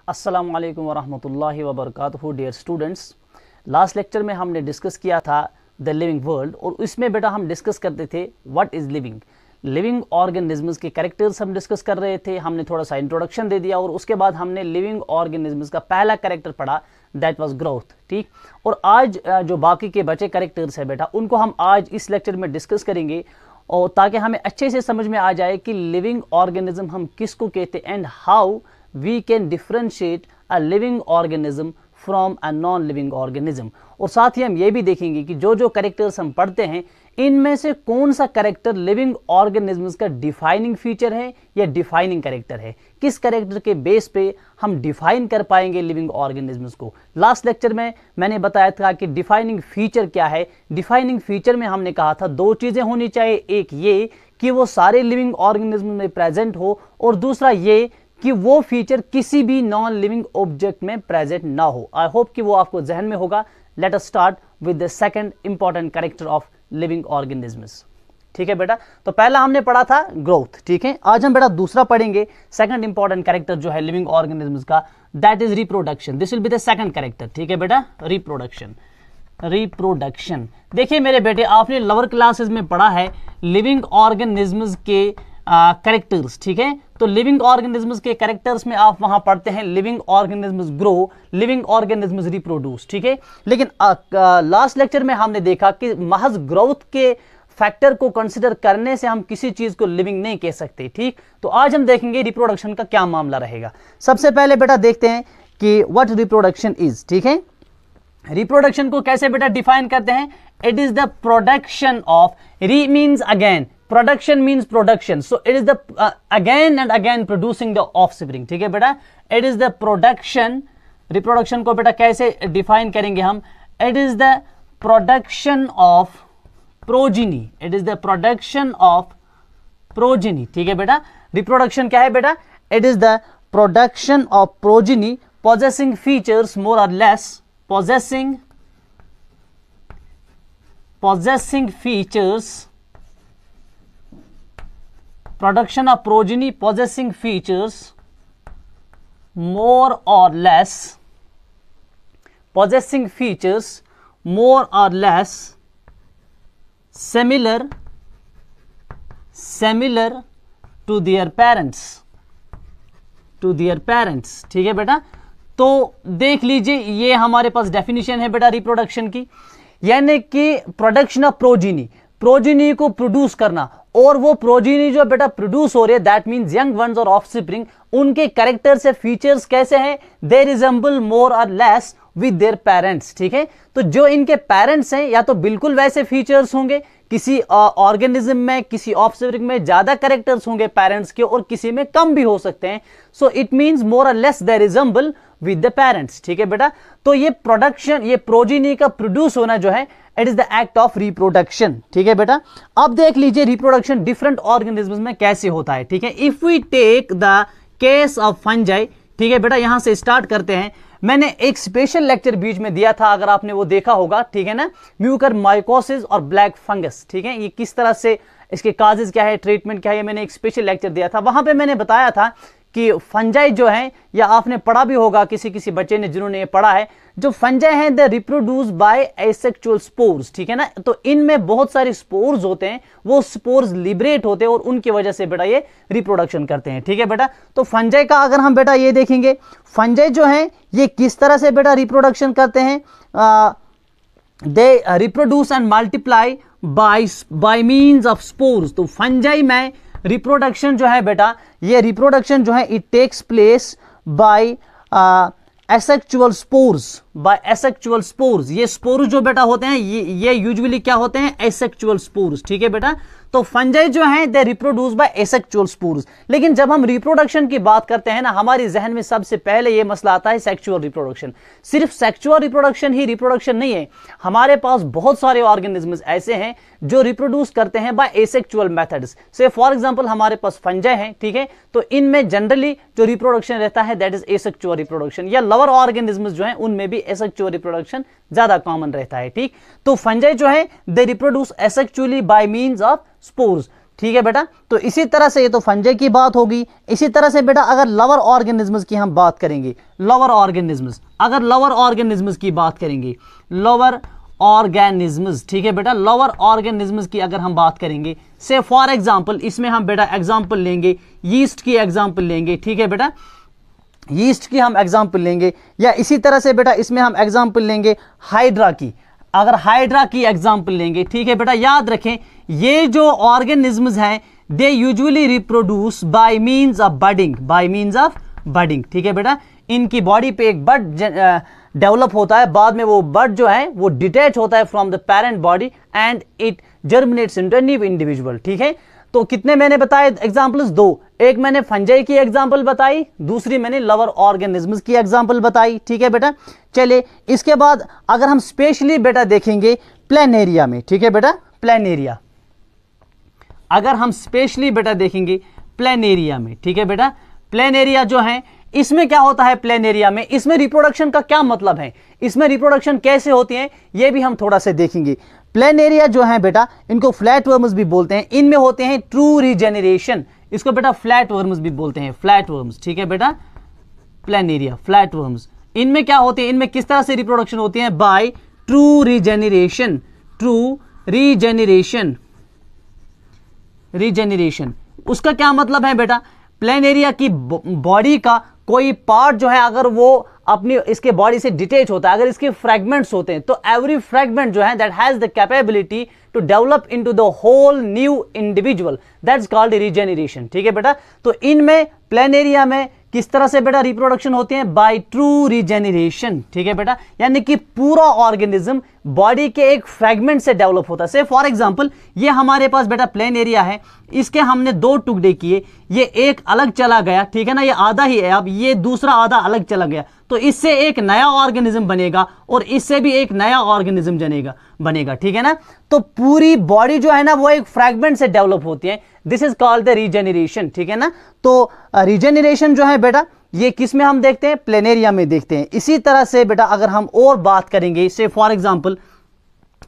अस्सलामु अलैकुम वरहमतुल्लाहि वबरकातुहू। डियर स्टूडेंट्स, लास्ट लेक्चर में हमने डिस्कस किया था द लिविंग वर्ल्ड, और इसमें बेटा हम डिस्कस करते थे what is living, living organisms के कैरेक्टर्स हम डिस्कस कर रहे थे। हमने थोड़ा सा इंट्रोडक्शन दे दिया और उसके बाद हमने लिविंग ऑर्गेनिजम्स का पहला कैरेक्टर पढ़ा, दैट वाज ग्रोथ। ठीक, और आज जो बाकी के बचे कैरेक्टर्स है बेटा, उनको हम आज इस लेक्चर में डिस्कस करेंगे, और ताकि हमें अच्छे से समझ में आ जाए कि लिविंग ऑर्गेनिज्म हम किसको कहते हैं and how we can differentiate a living organism from a non living organism. और साथ ही हम ये भी देखेंगे कि जो जो कैरेक्टर्स हम पढ़ते हैं इनमें से कौन सा कैरेक्टर लिविंग ऑर्गेनिजम्स का डिफाइनिंग फीचर है या डिफाइनिंग कैरेक्टर है, किस कैरेक्टर के बेस पे हम डिफाइन कर पाएंगे लिविंग ऑर्गेनिजम्स को। लास्ट लेक्चर में मैंने बताया था कि डिफाइनिंग फीचर क्या है। डिफाइनिंग फीचर में हमने कहा था दो चीजें होनी चाहिए, एक ये कि वो सारे लिविंग ऑर्गेनिज्म में प्रेजेंट हो, और दूसरा ये कि वो फीचर किसी भी नॉन लिविंग ऑब्जेक्ट में प्रेजेंट ना हो। आई होप कि वो आपको जहन में होगा। Let us start with the second important character of living organisms. ठीक है बेटा, तो पहला हमने पढ़ा था ग्रोथ। ठीक है, आज हम बेटा दूसरा पढ़ेंगे, सेकंड इंपॉर्टेंट कैरेक्टर जो है लिविंग ऑर्गेनिजम्स का, that is reproduction. This will be the second character. ठीक है बेटा, रिप्रोडक्शन। रिप्रोडक्शन, देखिए मेरे बेटे, आपने लोअर क्लासेस में पढ़ा है लिविंग ऑर्गेनिजम्स के कैरेक्टर्स। ठीक है, तो लिविंग ऑर्गेनिजम्स के कैरेक्टर्स में आप वहां पढ़ते हैं living organisms grow, living organisms reproduce. ठीक है, लेकिन लास्ट लेक्चर में हमने देखा कि महज ग्रोथ के फैक्टर को कंसिडर करने से हम किसी चीज को लिविंग नहीं कह सकते। ठीक, तो आज हम देखेंगे रिप्रोडक्शन का क्या मामला रहेगा। सबसे पहले बेटा देखते हैं कि व्हाट रिप्रोडक्शन इज। ठीक है, रिप्रोडक्शन को कैसे बेटा डिफाइन करते हैं? It is the production of, re means again, production means production, so it is the again and again producing the offspring. ठीक है बेटा, it is the production. Reproduction को बेटा कैसे डिफाइन करेंगे हम? It is the production of progeny, it is the production of progeny. ठीक है बेटा, रिप्रोडक्शन क्या है बेटा? It is the production of progeny possessing features more or less, possessing features, production of progeny possessing features more or less, possessing features more or less similar to their parents, to their parents। ठीक है बेटा, तो देख लीजिए ये हमारे पास definition है बेटा रिप्रोडक्शन की, यानी कि प्रोडक्शन ऑफ प्रोजिनी, प्रोजिनी को प्रोड्यूस करना, और वो प्रोजिनी जो बेटा प्रोड्यूस हो रही है दैट मींस यंग वंस और ऑफस्प्रिंग, उनके कैरेक्टर से फीचर्स कैसे हैं? दे रिजेंबल मोर और लेस विद देयर पेरेंट्स। ठीक है, तो जो इनके पेरेंट्स हैं या तो बिल्कुल वैसे फीचर्स होंगे, किसी ऑर्गेनिज्म में किसी ऑफस्प्रिंग में ज्यादा कैरेक्टर्स होंगे पेरेंट्स के और किसी में कम भी हो सकते हैं। सो इट मींस मोर और less they resemble with the parents. ठीक है बेटा, तो ये प्रोडक्शन, ये प्रोजिनी का प्रोड्यूस होना जो है, it is the act of reproduction. ठीक है बेटा, अब देख लीजिए रिप्रोडक्शन डिफरेंट ऑर्गेनिज्म्स में कैसे होता है। ठीक है, if we take the case of fungi, ठीक है बेटा, यहां से स्टार्ट करते हैं। मैंने एक स्पेशल लेक्चर बीच में दिया था, अगर आपने वो देखा होगा, ठीक है ना, म्यूकर माइकोसिस और ब्लैक फंगस। ठीक है, ये किस तरह से, इसके काजेज क्या है, ट्रीटमेंट क्या है, मैंने एक स्पेशल लेक्चर दिया था। वहां पे मैंने बताया था कि फंजाई जो है, या आपने पढ़ा भी होगा किसी किसी बच्चे ने जिन्होंने ये पढ़ा है, जो फंजाई हैं they reproduce by asexual spores. ठीक है ना, तो इनमें बहुत सारे स्पोर्स होते हैं, वो स्पोर्स लिबरेट होते हैं और उनकी वजह से बेटा ये रिप्रोडक्शन करते हैं। ठीक है बेटा, तो फंजाई का अगर हम बेटा ये देखेंगे, फंजाई जो है ये किस तरह से बेटा रिप्रोडक्शन करते हैं? They reproduce and multiply by means of spores. तो फंजाई में रिप्रोडक्शन जो है बेटा, ये रिप्रोडक्शन जो है it takes place by asexual spores, by asexual spores. ये स्पोर्स जो बेटा होते हैं ये यूजुअली क्या होते हैं? Asexual spores. ठीक है बेटा, तो फंजाई जो है they reproduce by asexual spores. लेकिन जब हम रिप्रोडक्शन की बात करते हैं ना, हमारी जहन में सबसे पहले ये मसला आता है सेक्सुअल रिप्रोडक्शन। सिर्फ सेक्सुअल रिप्रोडक्शन ही रिप्रोडक्शन नहीं है, हमारे पास बहुत सारे ऑर्गेनिजम्स ऐसे हैं जो रिप्रोड्यूस करते हैं बाय एसेक्सुअल मेथड्स। से फॉर एग्जांपल हमारे पास फंजाई हैं, ठीक है, तो इनमें जनरली जो रिप्रोडक्शन रहता है दैट इज एसेक्सुअल रिप्रोडक्शन, या लोअर ऑर्गेनिजम्स जो हैं उनमें भी एसेक्सुअल रिप्रोडक्शन ज्यादा कॉमन रहता है। ठीक, तो फंजाई जो है they reproduce asexually by means of spores. ठीक है बेटा। तो इसी तरह से ये तो फंजाई की बात होगी। इसी तरह से बेटा अगर लोअर ऑर्गेनिज्म्स की हम बात करेंगे, लोअर ऑर्गेनिज्म्स, अगर लोअर ऑर्गेनिज्म्स की बात करेंगे, लोअर ऑर्गेनिज्म्स, ठीक है बेटा, लोअर ऑर्गेनिज्म्स की अगर हम बात करेंगे, से फॉर एग्जांपल इसमें हम बेटा एग्जांपल लेंगे, यीस्ट की एग्जांपल लेंगे, ठीक है बेटा, यीस्ट की हम एग्जांपल लेंगे, या इसी तरह से बेटा इसमें हम एग्जांपल लेंगे हाइड्रा की, अगर हाइड्रा की एग्जांपल लेंगे, ठीक है बेटा। याद रखें ये जो ऑर्गेनिज्म्स हैं they usually reproduce by means of budding, by means of budding, ठीक है बेटा। इनकी बॉडी पे एक बड डेवलप होता है, बाद में वो बड जो है वो डिटैच होता है from the parent body and it germinates into a new individual, ठीक है। तो कितने मैंने बताए एग्जांपल्स? दो, एक मैंने फंजाई की एग्जांपल बताई, दूसरी मैंने लोअर ऑर्गेनिज्म्स की एग्जांपल बताई, ठीक है बेटा। चलिए इसके बाद अगर हम स्पेशली बेटा देखेंगे प्लेनेरिया में, ठीक है बेटा, प्लेनेरिया, अगर हम स्पेशली बेटा देखेंगे प्लेनेरिया में, ठीक है बेटा, प्लेनेरिया जो है इसमें क्या होता है प्लेनेरिया में, इसमें रिप्रोडक्शन का क्या मतलब है, इसमें रिप्रोडक्शन कैसे होती है ये भी हम थोड़ा सा देखेंगे। प्लेनेरिया जो है बेटा इनको फ्लैट वर्म्स भी बोलते हैं, इनमें होते हैं ट्रू रीजेनरेशन, इसको बेटा फ्लैट वर्म्स भी बोलते हैं, फ्लैट वर्म्स, ठीक है बेटा, प्लेनेरिया फ्लैट वर्म्स। इनमें क्या होते हैं, इनमें किस तरह से रिप्रोडक्शन होती है? By true regeneration, true regeneration, regeneration. उसका क्या मतलब है बेटा? प्लेनेरिया की बॉडी का कोई पार्ट जो है अगर वो अपनी इसके बॉडी से डिटेच होता है, अगर इसके फ्रैगमेंट्स होते हैं, तो एवरी फ्रैगमेंट जो है that has the capability to develop into the whole new individual, that's called regeneration, ठीक है बेटा। तो इनमें प्लेनेरिया में किस तरह से बेटा रिप्रोडक्शन होती है? बाय ट्रू रीजेनरेशन, ठीक है बेटा, यानी कि पूरा ऑर्गेनिज्म बॉडी के एक फ्रैगमेंट से डेवलप होता है। से फॉर एग्जांपल ये हमारे पास बेटा प्लेनेरिया है, इसके हमने दो टुकड़े किए, ये एक अलग चला गया, ठीक है ना, ये आधा ही है, अब ये दूसरा आधा अलग चला गया, तो इससे एक नया ऑर्गेनिज्म बनेगा और इससे भी एक नया ऑर्गेनिज्म बनेगा, ठीक है ना। तो पूरी बॉडी जो है ना वो एक फ्रैगमेंट से डेवलप होती है, this is called the regeneration, ठीक है ना। तो रीजेनरेशन जो है बेटा ये किस में हम देखते हैं? प्लेनेरिया में देखते हैं। इसी तरह से बेटा अगर हम और बात करेंगे, से फॉर एग्जांपल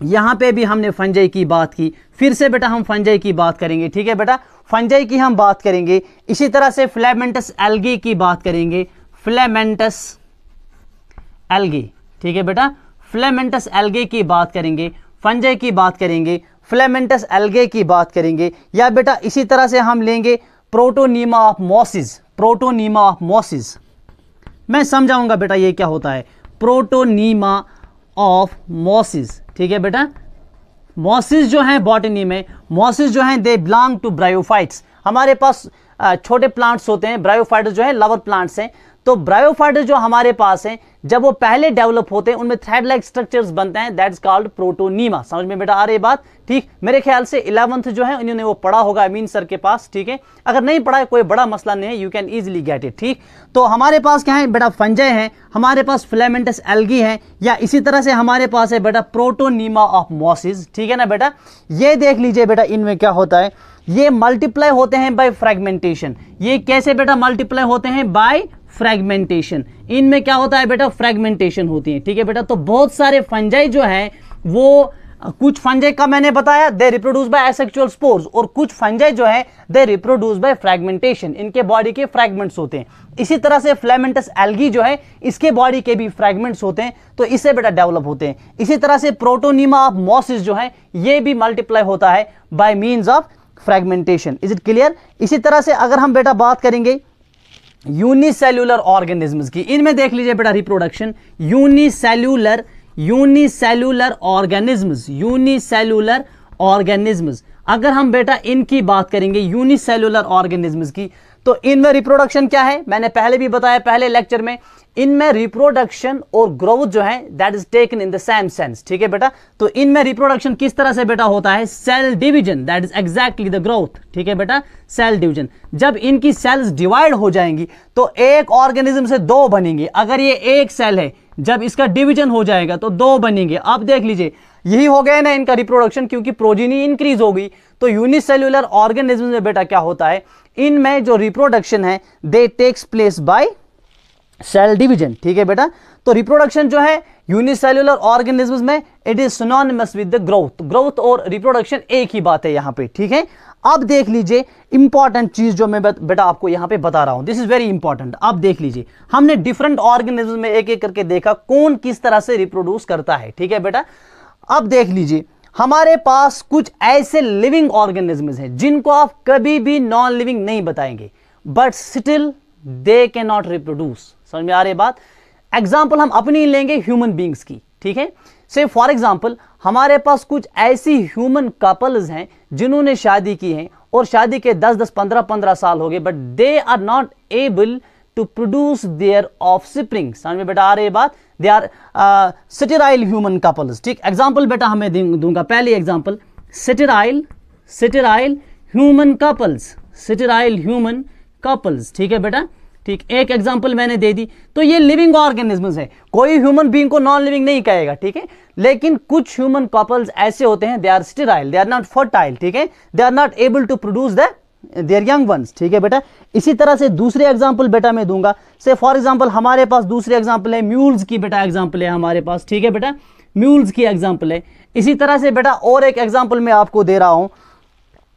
यहां पे भी हमने फंजाई की बात की, फिर से बेटा हम फंजाई की बात करेंगे, ठीक है बेटा, फंजाई की हम बात करेंगे। इसी तरह से फिलामेंटस एल्गी की बात करेंगे, फिलामेंटस एल्गी, ठीक है बेटा, फिलामेंटस एल्गे की बात करेंगे, फंजाई की बात करेंगे, फिलामेंटस एल्गे की बात करेंगे, या बेटा इसी तरह से हम लेंगे protonema of mosses, protonema of mosses. मैं समझाऊंगा बेटा ये क्या होता है, प्रोटोनीमा ऑफ मॉसिस, ठीक है बेटा। मॉसिस जो है बॉटनी में, मॉसिस जो है दे बिलोंग टू ब्रायोफाइट्स। हमारे पास छोटे प्लांट्स होते हैं, ब्रायोफाइट्स जो है लवर प्लांट्स हैं। तो ब्रायोफाइट्स जो हमारे पास हैं जब वो पहले डेवलप होते हैं उनमें थ्रेड लाइक स्ट्रक्चर्स बनते हैं, दैट्स कॉल्ड प्रोटोनीमा। समझ में बेटा आ रही बात? ठीक, मेरे ख्याल से 11th जो है उन्होंने वो पढ़ा होगा अमीन सर के पास, ठीक है। अगर नहीं पढ़ा है कोई बड़ा मसला नहीं है, you can easily get it, ठीक। तो हमारे पास क्या है बेटा? फंजाई है, हमारे पास फिलामेंटस एल्गी है, या इसी तरह से हमारे पास है बेटा प्रोटोनीमा ऑफ मॉसिस, ठीक है ना बेटा। ये देख लीजिए बेटा इनमें क्या होता है, ये मल्टीप्लाई होते हैं बाय फ्रेगमेंटेशन। ये कैसे बेटा मल्टीप्लाई होते हैं? By fragmentation. इनमें क्या होता है बेटा? फ्रेगमेंटेशन होती है, ठीक है बेटा। तो बहुत सारे फंजाई जो है वो, कुछ फंजाई का मैंने बताया दे रिप्रोड्यूस बाय एसेक्सुअल स्पोर्स, और कुछ फंजाई जो है दे रिप्रोड्यूस बाय फ्रेगमेंटेशन, इनके बॉडी के फ्रैगमेंट्स होते हैं। इसी तरह से फिलामेंटस एल्गी जो है इसके बॉडी के भी फ्रैगमेंट्स होते हैं, तो इससे बेटा डेवलप होते हैं। इसी तरह से प्रोटोनीमा ऑफ मॉसिस जो है ये भी मल्टीप्लाई होता है by means of fragmentation. Is it clear? इसी तरह से अगर हम बेटा बात करेंगे यूनिसेल्यूलर ऑर्गेनिज्म्स की, इनमें देख लीजिए बेटा reproduction, unicellular organisms, unicellular organisms. अगर हम बेटा इनकी बात करेंगे यूनिसेल्यूलर ऑर्गेनिज्म्स की, तो इनमें रिप्रोडक्शन क्या है? मैंने पहले भी बताया पहले लेक्चर में, इनमें रिप्रोडक्शन और ग्रोथ जो है that is taken in the same sense, ठीक है बेटा। तो इनमें रिप्रोडक्शन किस तरह से बेटा होता है? Cell division, that is exactly the growth, ठीक है बेटा, सेल डिवीजन। जब इनकी सेल्स डिवाइड हो जाएंगी तो एक ऑर्गेनिज्म से दो बनेंगे। अगर ये एक सेल है, जब इसका डिवीजन हो जाएगा तो दो बनेंगे। अब देख लीजिए यही हो गया ना इनका रिप्रोडक्शन, क्योंकि प्रोजीनी इंक्रीज होगी। तो यूनिसेल्यूलर ऑर्गेनिज्म में बेटा क्या होता है? इनमें जो रिप्रोडक्शन है they takes place by cell division, ठीक है बेटा। तो रिप्रोडक्शन जो है यूनिसेल्युलर ऑर्गेनिज्म्स में it is synonymous with the growth. Growth और रिप्रोडक्शन एक ही बात है यहां पे, ठीक है। अब देख लीजिए इंपॉर्टेंट चीज जो मैं बेटा आपको यहां पे बता रहा हूं, दिस इज वेरी इंपॉर्टेंट। अब देख लीजिए, हमने डिफरेंट ऑर्गेनिज्म में एक एक करके देखा कौन किस तरह से रिप्रोड्यूस करता है, ठीक है बेटा। अब देख लीजिए, हमारे पास कुछ ऐसे लिविंग ऑर्गेनिज्म्स हैं जिनको आप कभी भी नॉन लिविंग नहीं बताएंगे, but still they can not reproduce. समझ में आ रही बात। एग्जाम्पल हम अपनी लेंगे ह्यूमन बींग्स की, ठीक है। से फॉर एग्जाम्पल हमारे पास कुछ ऐसी ह्यूमन कपल्स हैं जिन्होंने शादी की है और शादी के 10-10, 15-15 साल हो गए, but they are not able to produce their offspring. समझ में बेटा आ रही है बात। They are sterile human couples, ठीक। एग्जाम्पल बेटा हमें दूंगा, पहली example sterile human couples, sterile human couples, ठीक है बेटा, ठीक। एक एग्जांपल मैंने दे दी। तो ये लिविंग ऑर्गेनिज्म्स है, कोई ह्यूमन बीइंग को नॉन लिविंग नहीं कहेगा, ठीक है। लेकिन कुछ ह्यूमन कपल्स ऐसे होते हैं, they are sterile, they are not fertile, ठीक है, they are not able to produce their young ones, ठीक है बेटा। इसी तरह से दूसरे एग्जांपल बेटा मैं दूंगा। से फॉर एग्जांपल हमारे पास दूसरी एग्जांपल है म्यूल्स की, बेटा एग्जांपल है हमारे पास, ठीक है बेटा, म्यूल्स की एग्जांपल है। इसी तरह से बेटा और एक एग्जांपल मैं आपको दे रहा हूं,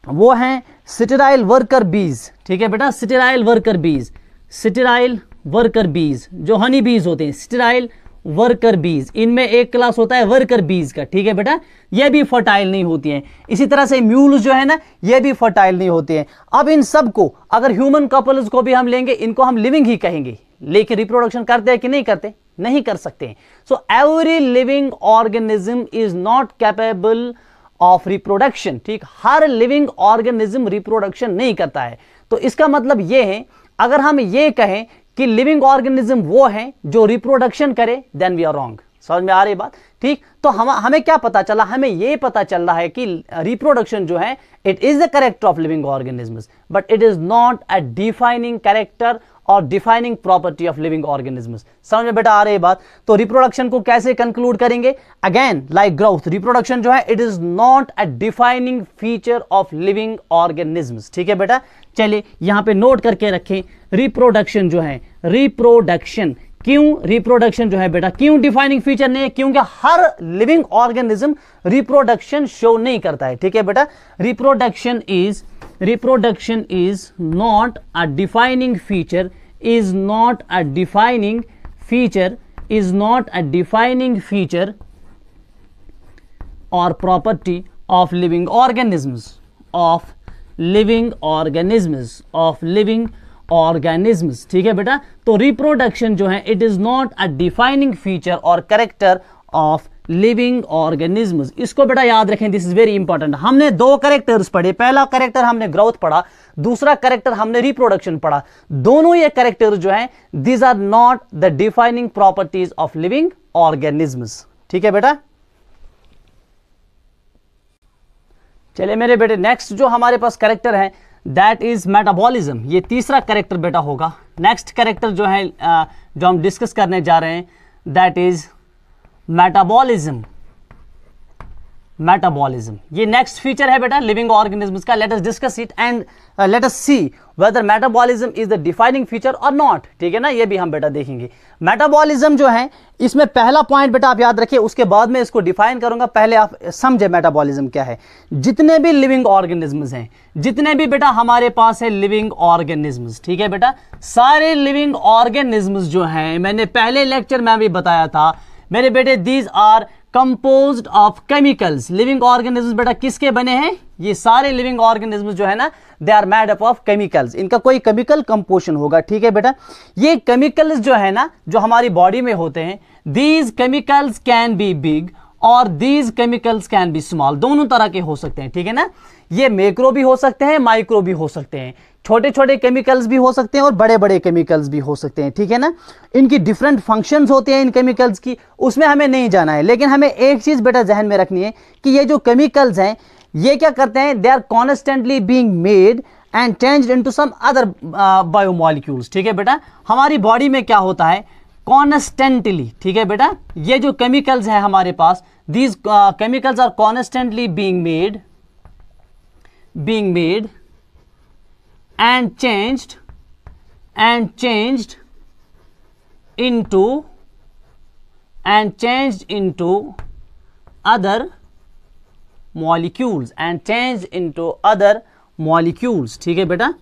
वो है स्टेराइल वर्कर बीज, ठीक है बेटा, स्टेराइल वर्कर बीज, स्टेराइल वर्कर बीज जो हनी बीज होते हैं, स्टेराइल वर्कर बीज, इनमें एक क्लास होता है वर्कर बीज का, ठीक है बेटा, ये भी फर्टाइल नहीं होती हैं। इसी तरह से म्यूल्स जो है ना, ये भी फर्टाइल नहीं होते हैं। अब इन सब को अगर ह्यूमन कपल्स को भी हम लेंगे, इनको हम लिविंग ही कहेंगे, लेकिन रिप्रोडक्शन करते हैं कि नहीं करते? नहीं कर सकते हैं। So every living organism is not capable of reproduction, ठीक। हर लिविंग ऑर्गेनिज्म रिप्रोडक्शन नहीं करता है। तो इसका मतलब यह है, अगर हम ये कहें कि लिविंग ऑर्गेनिज्म वो है जो रिप्रोडक्शन करे, देन वी आर रॉन्ग। समझ में आ रही बात, ठीक। तो हमें क्या पता चला? हमें ये पता चल रहा है कि रिप्रोडक्शन जो है it is the character of living organisms, but it is not a defining character और defining property of living organisms. समझ में बेटा आ रही बात। तो रिप्रोडक्शन को कैसे कंक्लूड करेंगे? अगेन लाइक ग्रोथ, रिप्रोडक्शन जो है it is not a defining feature of living organisms, ठीक है बेटा। चलिए यहां पे नोट करके रखें, रिप्रोडक्शन जो है, रिप्रोडक्शन क्यों, रिप्रोडक्शन जो है बेटा क्यों डिफाइनिंग फीचर नहीं है? क्योंकि हर लिविंग ऑर्गेनिज्म रिप्रोडक्शन शो नहीं करता है, ठीक है बेटा। Reproduction is not a defining feature, is not a defining feature, is not a defining feature और property of living organisms, of living organisms, of living organisms, ठीक है बेटा। तो रिप्रोडक्शन जो है it is not a defining feature और character of living organisms. इसको बेटा याद रखें, दिस इज वेरी इंपॉर्टेंट। हमने दो कैरेक्टर्स पढ़े, पहला कैरेक्टर हमने ग्रोथ पढ़ा, दूसरा कैरेक्टर हमने रिप्रोडक्शन पढ़ा। दोनों ये कैरेक्टर जो हैं these are not the defining properties of living organisms, ठीक है बेटा। चलिए मेरे बेटे, नेक्स्ट जो हमारे पास कैरेक्टर है दैट इज मेटाबॉलिज्म। ये तीसरा कैरेक्टर बेटा होगा। नेक्स्ट कैरेक्टर जो है जो हम डिस्कस करने जा रहे हैं दैट इज मेटाबॉलिज्म। मेटाबॉलिज्म ये नेक्स्ट फीचर है बेटा लिविंग ऑर्गेनिज्म्स का। Let us discuss it and let us see whether metabolism is the defining feature और नॉट, ठीक है ना। ये भी हम बेटा देखेंगे। मेटाबॉलिज्म जो है इसमें पहला पॉइंट बेटा आप याद रखिए, उसके बाद में इसको डिफाइन करूंगा। पहले आप समझे मेटाबॉलिज्म क्या है। जितने भी लिविंग ऑर्गेनिज्म्स हैं, जितने भी बेटा हमारे पास है लिविंग ऑर्गेनिज्म्स, ठीक है बेटा, सारे लिविंग ऑर्गेनिज्म्स जो हैं, मैंने पहले लेक्चर में भी बताया था मेरे बेटे, these are composed of chemicals. Living organisms बेटा किसके बने हैं? ये सारे लिविंग ऑर्गेनिज्म्स जो है ना they are made up of chemicals. इनका कोई केमिकल कंपोजिशन होगा, ठीक है बेटा। ये केमिकल्स जो है ना जो हमारी बॉडी में होते हैं, these chemicals can be big और these chemicals can be small, दोनों तरह के हो सकते हैं, ठीक है ना। ये मैक्रो भी हो सकते हैं, माइक्रो भी हो सकते हैं, छोटे छोटे केमिकल्स भी हो सकते हैं और बड़े बड़े केमिकल्स भी हो सकते हैं, ठीक है ना। इनकी डिफरेंट फंक्शंस होते हैं इन केमिकल्स की, उसमें हमें नहीं जाना है। लेकिन हमें एक चीज बेटा जहन में रखनी है कि ये जो केमिकल्स हैं ये क्या करते हैं, they are constantly being made and changed into some other biomolecules, ठीक है बेटा। हमारी बॉडी में क्या होता है कॉन्स्टेंटली, ठीक है बेटा। ये जो केमिकल्स हैं हमारे पास, these chemicals are constantly being made and changed into and changed into other molecules and changed into other molecules। ठीक है बेटा,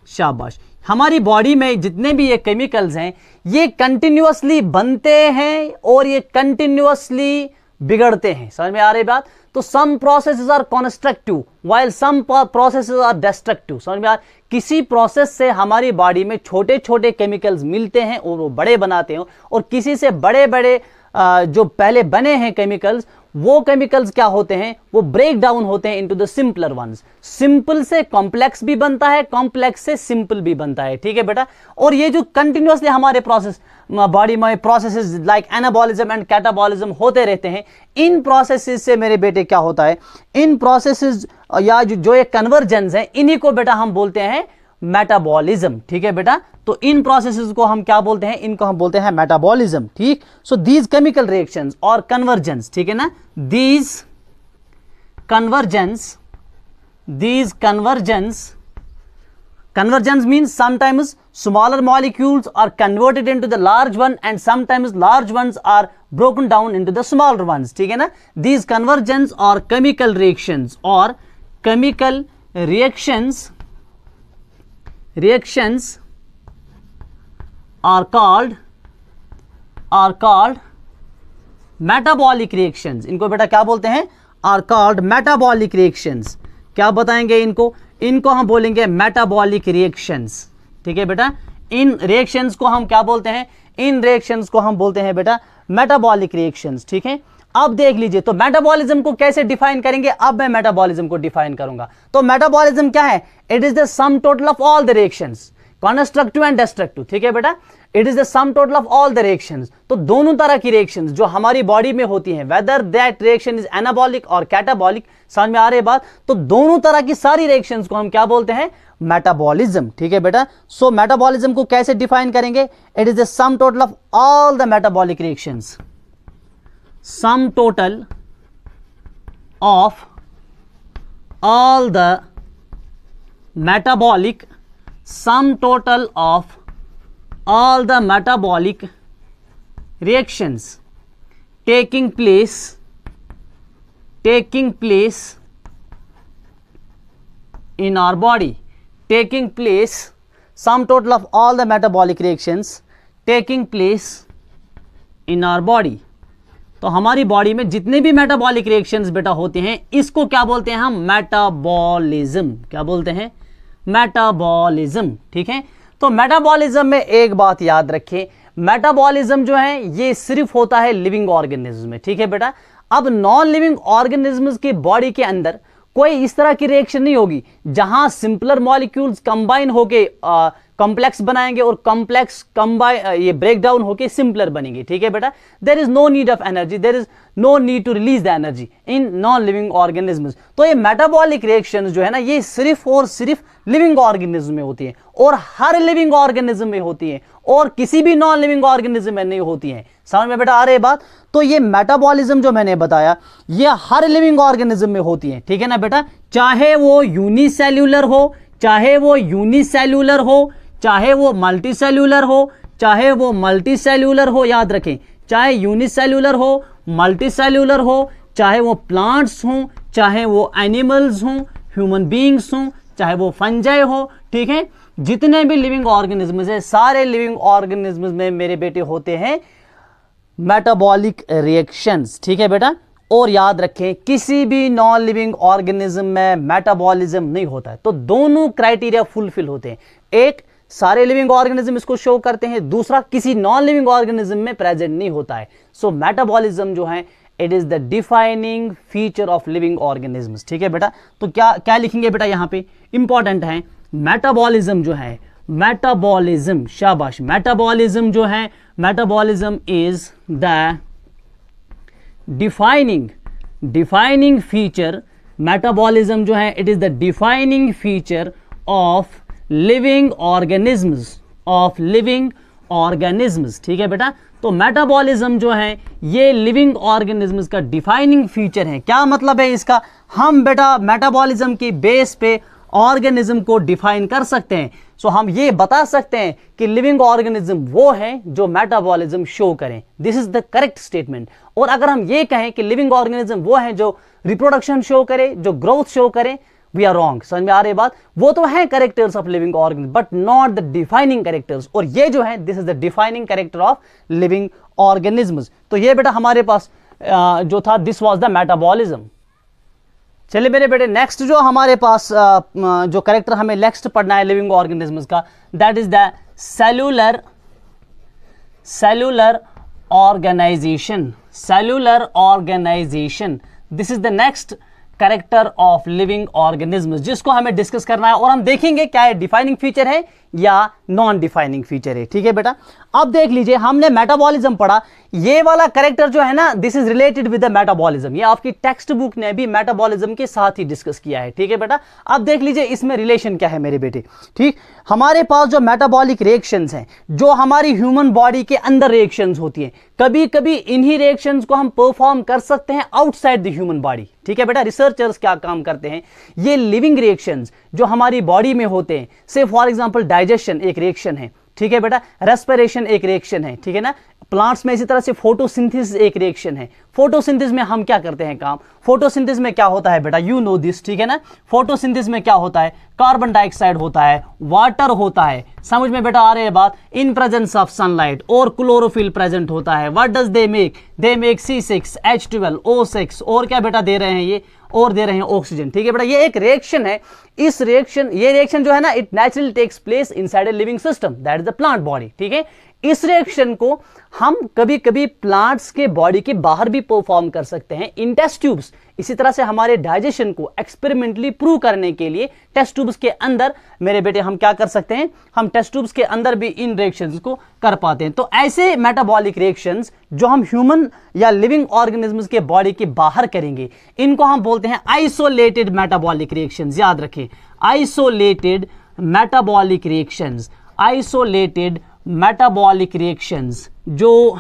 शाबाश। हमारी बॉडी में जितने भी ये केमिकल्स हैं ये कंटिन्यूअसली बनते हैं और ये कंटिन्यूअसली बिगड़ते हैं। समझ में आ रही बात? तो some processes are constructive while some processes are destructive. समझ में आ? किसी प्रोसेस से हमारी बॉडी में छोटे छोटे केमिकल्स मिलते हैं और वो बड़े बनाते हैं, और किसी से बड़े बड़े जो पहले बने हैं केमिकल्स, वो केमिकल्स क्या होते हैं, वो ब्रेक डाउन होते हैं into the simpler ones. Simple से कॉम्प्लेक्स भी बनता है, कॉम्प्लेक्स से सिंपल भी बनता है। ठीक है बेटा, और ये जो कंटिन्यूअसली हमारे प्रोसेस बॉडी में processes like anabolism and catabolism होते रहते हैं, इन प्रोसेसेस से मेरे बेटे क्या होता है, इन प्रोसेसेस या जो ये कन्वर्जेंस है, इन्हीं को बेटा हम बोलते हैं मेटाबॉलिज्म। ठीक है बेटा, तो इन प्रोसेसेस को हम क्या बोलते हैं, इनको हम बोलते हैं मेटाबॉलिज्म। ठीक, सो दीज केमिकल रिएक्शंस और कन्वर्जेंस, ठीक है ना, these convergence means sometimes smaller molecules are converted into the large one and sometimes large ones are broken down into the smaller ones। ठीक है ना, these convergence or chemical reactions are called metabolic reactions। इनको बेटा क्या बोलते हैं, are called metabolic reactions। क्या बताएंगे इनको हम बोलेंगे मेटाबॉलिक रिएक्शंस। ठीक है बेटा, इन रिएक्शंस को हम क्या बोलते हैं, इन रिएक्शंस को हम बोलते हैं बेटा मेटाबॉलिक रिएक्शंस। ठीक है, अब देख लीजिए तो मेटाबॉलिज्म को कैसे डिफाइन करेंगे। अब मैं मेटाबॉलिज्म को डिफाइन करूंगा। तो मेटाबॉलिज्म क्या है, it is the sum total of all the reactions, constructive and destructive. ठीक है बेटा, it is the sum total of all the reactions. तो दोनों तरह की रिएक्शंस जो हमारी बॉडी में होती हैं, whether that reaction is anabolic और कैटाबॉलिक, समझ में आ रही है बात? तो दोनों तरह की सारी रिएक्शंस को हम क्या बोलते हैं, मेटाबॉलिज्म। ठीक है बेटा, सो मेटाबॉलिज्म को कैसे डिफाइन करेंगे, it is the sum total of all the metabolic reactions, sum total of all the metabolic sum total of all the metabolic reactions taking place in our body, sum total of all the metabolic reactions taking place in our body। तो हमारी body में जितने भी metabolic reactions बेटा होते हैं, इसको क्या बोलते हैं हम, मेटाबॉलिज्म। क्या बोलते हैं, मेटाबॉलिज्म। ठीक है, तो मेटाबॉलिज्म में एक बात याद रखें, मेटाबॉलिज्म जो है ये सिर्फ होता है लिविंग ऑर्गेनिज्म में। ठीक है बेटा, अब नॉन लिविंग ऑर्गेनिज्म्स की बॉडी के अंदर कोई इस तरह की रिएक्शन नहीं होगी जहां सिंपलर मॉलिक्यूल्स कंबाइन होके कॉम्प्लेक्स बनाएंगे और कॉम्प्लेक्स ये ब्रेक डाउन होके सिंपलर बनेंगे। ठीक है बेटा, there is no need of energy, there is no need to release the energy in non living organisms. तो ये मेटाबॉलिक रिएक्शंस जो है ना, ये सिर्फ और सिर्फ लिविंग ऑर्गेनिज्म में होती है, और हर लिविंग ऑर्गेनिज्म में होती है, और किसी भी नॉन लिविंग ऑर्गेनिज्म में नहीं होती है। समझ में बेटा आ रही बात? तो ये मेटाबॉलिज्म जो मैंने बताया, ये हर लिविंग ऑर्गेनिज्म में होती है। ठीक है ना बेटा, चाहे वो यूनिसेल्यूलर हो, चाहे वो यूनिसेल्यूलर हो, चाहे वो मल्टीसेल्यूलर हो, चाहे वो मल्टीसेल्यूलर हो, याद रखें, चाहे यूनिसेल्यूलर हो, मल्टीसेल्यूलर हो, चाहे वो प्लांट्स हों, चाहे वो एनिमल्स हों, ह्यूमन बीइंग्स हों, चाहे वो फंजाई हो। ठीक है, जितने भी लिविंग ऑर्गेनिज्म्स है, सारे लिविंग ऑर्गेनिज्म्स में मेरे बेटे होते हैं मेटाबॉलिक रिएक्शंस। ठीक है बेटा, और याद रखें किसी भी नॉन लिविंग ऑर्गेनिज्म में मेटाबॉलिज्म नहीं होता है। तो दोनों क्राइटेरिया फुलफिल होते हैं, एक सारे लिविंग ऑर्गेनिज्म इसको शो करते हैं, दूसरा किसी नॉन लिविंग ऑर्गेनिज्म में प्रेजेंट नहीं होता है। सो मेटाबॉलिज्म जो है it is the defining feature of living organisms. ठीक है बेटा, तो क्या लिखेंगे बेटा यहाँ पे, इंपॉर्टेंट है मेटाबॉलिज्म जो है, मेटाबॉलिज्म, शाबाश, मेटाबॉलिज्म जो है, metabolism is the defining feature, metabolism जो है it is the defining feature of living organisms. ठीक है बेटा, तो मेटाबॉलिज्म जो है ये लिविंग ऑर्गेनिज्म्स का डिफाइनिंग फीचर है। क्या मतलब है इसका, हम बेटा मेटाबॉलिज्म की बेस पे ऑर्गेनिज्म को डिफाइन कर सकते हैं। सो हम ये बता सकते हैं कि लिविंग ऑर्गेनिज्म वो है जो मेटाबॉलिज्म शो करें। This is the correct statement. और अगर हम ये कहें कि लिविंग ऑर्गेनिज्म वो है जो रिप्रोडक्शन शो करे, जो ग्रोथ शो करे, वी आर रॉन्ग। समझ में आ रही बात? वो तो है characters of living organism but not the defining characters. और ये जो है this is the defining character of living organisms. तो ये बेटा हमारे पास जो था दिस वाज द मेटाबॉलिज्म। चलिए मेरे बेटे नेक्स्ट जो हमारे पास जो कैरेक्टर हमें नेक्स्ट पढ़ना है लिविंग ऑर्गेनिज्म्स का, that is the cellular organization. Cellular organization, this is the next character of living organisms जिसको हमें डिस्कस करना है। और हम देखेंगे क्या है डिफाइनिंग फीचर है या नॉन डिफाइनिंग फीचर है। ठीक है बेटा, अब देख लीजिए हमने मेटाबॉलिज्म पढ़ा। ये वाला कैरेक्टर जो है ना this is related with the metabolism. ये आपकी टेक्स्ट बुक ने भी मेटाबॉलिज्म के साथ ही डिस्कस किया है। ठीक है बेटा, अब देख लीजिए इसमें रिलेशन क्या है मेरे बेटे। ठीक, हमारे पास जो मेटाबॉलिक रिएक्शंस हैं, जो हमारी ह्यूमन बॉडी के अंदर रिएक्शंस होती हैं, कभी कभी इन्हीं रिएक्शंस को हम परफॉर्म कर सकते हैं आउटसाइड द ह्यूमन बॉडी। ठीक है बेटा, रिसर्चर्स क्या काम करते हैं, ये लिविंग रिएक्शंस जो हमारी बॉडी में होते हैं, से फॉर एग्जांपल डाइजेशन एक रिएक्शन है। ठीक है बेटा, रेस्पिरेशन एक रिएक्शन है। ठीक है ना, प्लांट्स में इसी तरह से फोटोसिंथेसिस एक रिएक्शन है। फोटोसिंथेसिस में हम क्या करते हैं काम, फोटोसिंथेसिस में क्या होता है बेटा, यू नो दिस। ठीक है ना, फोटोसिंथेसिस में क्या होता है, कार्बन डाइऑक्साइड होता है, वाटर होता है। समझ में बेटा आ रही है बात, इन प्रेजेंस ऑफ सनलाइट, और क्लोरोफिल प्रेजेंट होता है। What does they make C6H12O6 और क्या बेटा दे रहे हैं ये, और दे रहे हैं ऑक्सीजन। ठीक है बेटा, ये एक रिएक्शन है। ये रिएक्शन जो है ना it naturally takes place inside a living system, that is the plant body. ठीक है, इस रिएक्शन को हम कभी कभी प्लांट्स के बॉडी के बाहर भी परफॉर्म कर सकते हैं इन टेस्ट ट्यूब्स। इसी तरह से हमारे डाइजेशन को एक्सपेरिमेंटली प्रूव करने के लिए टेस्ट ट्यूब्स के अंदर मेरे बेटे हम क्या कर सकते हैं, हम टेस्ट ट्यूब्स के अंदर भी इन रिएक्शंस को कर पाते हैं। तो ऐसे मेटाबॉलिक रिएक्शंस जो हम ह्यूमन या लिविंग ऑर्गेनिजम्स के बॉडी के बाहर करेंगे, इनको हम बोलते हैं आइसोलेटेड मेटाबॉलिक रिएक्शंस। याद रखें, isolated metabolic reactions, isolated metabolic reactions जो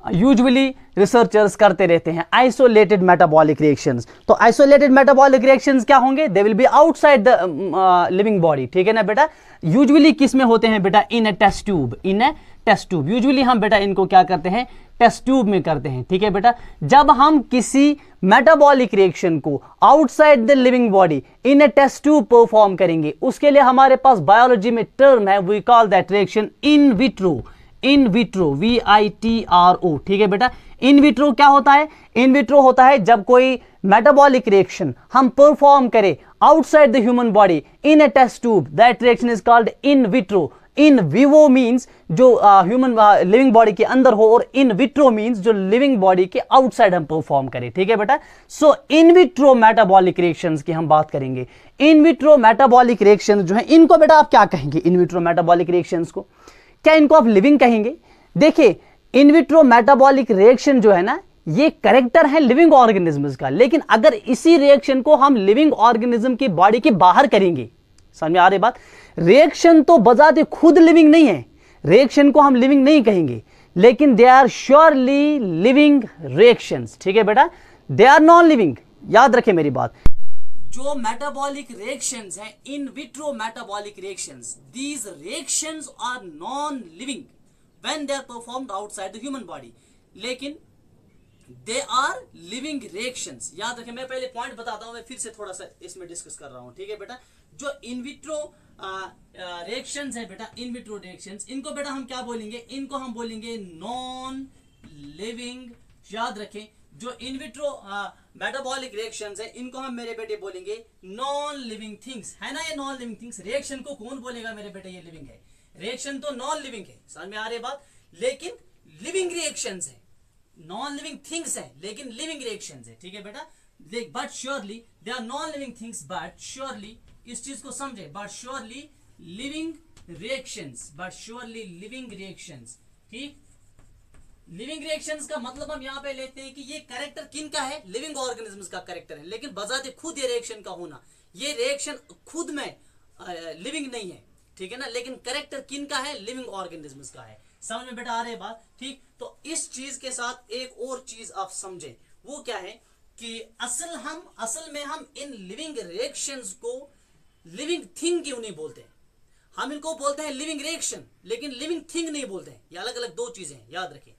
यूजुअली रिसर्चर्स करते रहते हैं, आइसोलेटेड मेटाबॉलिक रिएक्शंस। तो आइसोलेटेड मेटाबॉलिक रिएक्शंस क्या होंगे, they will be outside the living body. ठीक है ना बेटा, यूजुअली किस में होते हैं बेटा, इन a test tube, in a test tube. Usually हम बेटा इनको क्या करते हैं, टेस्ट ट्यूब में करते हैं। ठीक है बेटा, जब हम किसी मेटाबॉलिक रिएक्शन को outside the living body in a test tube perform करेंगे, उसके लिए हमारे पास बायोलॉजी में टर्म है, we call that reaction in vitro. In vitro, VITRO। ठीक है बेटा, इन विट्रो क्या होता है, इन विट्रो होता है जब कोई मेटाबॉलिक रिएक्शन हम परफॉर्म करें outside the human body in a test tube, that reaction is called in vitro. In vivo means जो ह्यूमन लिविंग बॉडी के अंदर हो, और इन विट्रो मींस जो लिविंग बॉडी के आउटसाइड हम परफॉर्म करें। ठीक है बेटा, so in vitro metabolic reactions की हम बात करेंगे। इन विट्रो मेटाबॉलिक रिएक्शंस जो है इनको बेटा आप क्या कहेंगे, इन विट्रो मेटाबॉलिक रिएक्शंस को क्या इनको आप लिविंग कहेंगे? देखिए, इन विट्रो मेटाबॉलिक रिएक्शन जो है ना ये कैरेक्टर है लिविंग ऑर्गेनिजम्स का, लेकिन अगर इसी रिएक्शन को हम लिविंग ऑर्गेनिज्म की बॉडी के बाहर करेंगे, समझ में आ रही बात, रिएक्शन तो बजाते खुद लिविंग नहीं है, रिएक्शन को हम लिविंग नहीं कहेंगे, लेकिन they are surely living reactions. ठीक है बेटा, दे आर नॉन लिविंग। याद रखें मेरी बात, जो मेटाबॉलिक रिएक्शंस हैं, in vitro metabolic reactions, these reactions are non living when they are performed outside the human body, लेकिन दे आर लिविंग रिएक्शंस। याद रखें, मैं पहले पॉइंट बताता हूं, मैं फिर से थोड़ा सा इसमें डिस्कस कर रहा हूं। ठीक है बेटा, जो इन विट्रो रिएक्शंस है बेटा, इन विट्रो रिएक्शंस, इनको बेटा हम क्या बोलेंगे, इनको हम बोलेंगे नॉन लिविंग। याद रखें, जो इन विट्रो मेटाबॉलिक रिएक्शंस है इनको हम मेरे बेटे बोलेंगे नॉन लिविंग थिंग्स, है ना, ये नॉन लिविंग थिंग्स। रिएक्शन को कौन बोलेगा मेरे बेटे, ये लिविंग है, रिएक्शन तो नॉन लिविंग है, समझ में आ रही बात, लेकिन लिविंग रिएक्शंस है, नॉन लिविंग थिंग्स है लेकिन लिविंग रिएक्शंस है। ठीक है बेटा, but surely they are non living things, but surely, इस चीज को समझे, but surely living reactions, but surely living reactions. ठीक, लिविंग रिएक्शंस का मतलब हम यहां पे लेते हैं कि ये कैरेक्टर किन का है, लिविंग ऑर्गेनिजम्स का कैरेक्टर है, लेकिन बजाते खुद ये रिएक्शन का होना, ये रिएक्शन खुद में लिविंग नहीं है। ठीक है ना, लेकिन कैरेक्टर किन का है, लिविंग ऑर्गेनिजम्स का है। समझ में बेटा आ रही बात? ठीक, तो इस चीज के साथ एक और चीज आप समझे, वो क्या है कि असल में हम इन लिविंग रिएक्शंस को लिविंग थिंग क्यों नहीं बोलते हैं? हम इनको बोलते हैं लिविंग रिएक्शन, लेकिन लिविंग थिंग नहीं बोलते हैं। ये अलग अलग दो चीजें हैं, याद रखें।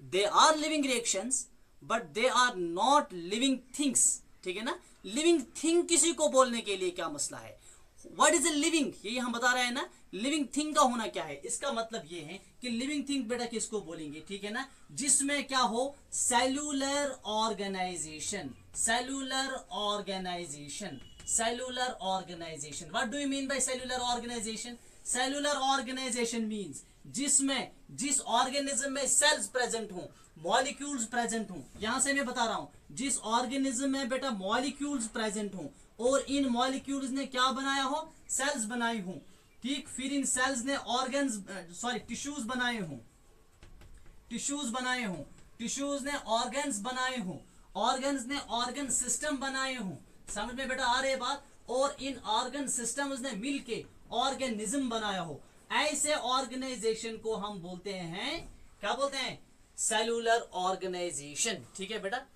They are living reactions but they are not living things, ठीक है ना। लिविंग थिंग किसी को बोलने के लिए क्या मसला है? व्हाट इज ए लिविंग, यही हम बता रहे हैं ना। लिविंग थिंग का होना क्या है? इसका मतलब ये है कि लिविंग थिंग बेटा किसको बोलेंगे, ठीक है ना, जिसमें क्या हो, cellular organization, cellular organization, cellular organization. What do you mean by cellular organization? Cellular organization means जिस ऑर्गेनिज्म में सेल्स प्रेजेंट हो, मॉलिक्यूल्स प्रेजेंट हो। यहां से मैं बता रहा हूं, जिस ऑर्गेनिज्म में बेटा मॉलिक्यूल्स प्रेजेंट हो और इन मॉलिक्यूल्स ने क्या बनाया हो, सेल्स बनाई हो, ठीक। फिर इन सेल्स ने टिश्यूज बनाए हो, टिश्यूज ने ऑर्गन्स बनाए हो, ऑर्गन्स ने ऑर्गन सिस्टम बनाए हो। समझ में बेटा आ रही है बात? और इन ऑर्गन सिस्टम्स ने मिलके ऑर्गेनिज्म बनाया हो। ऐसे ऑर्गेनाइजेशन को हम बोलते हैं, क्या बोलते हैं? सेलुलर ऑर्गेनाइजेशन, ठीक है बेटा।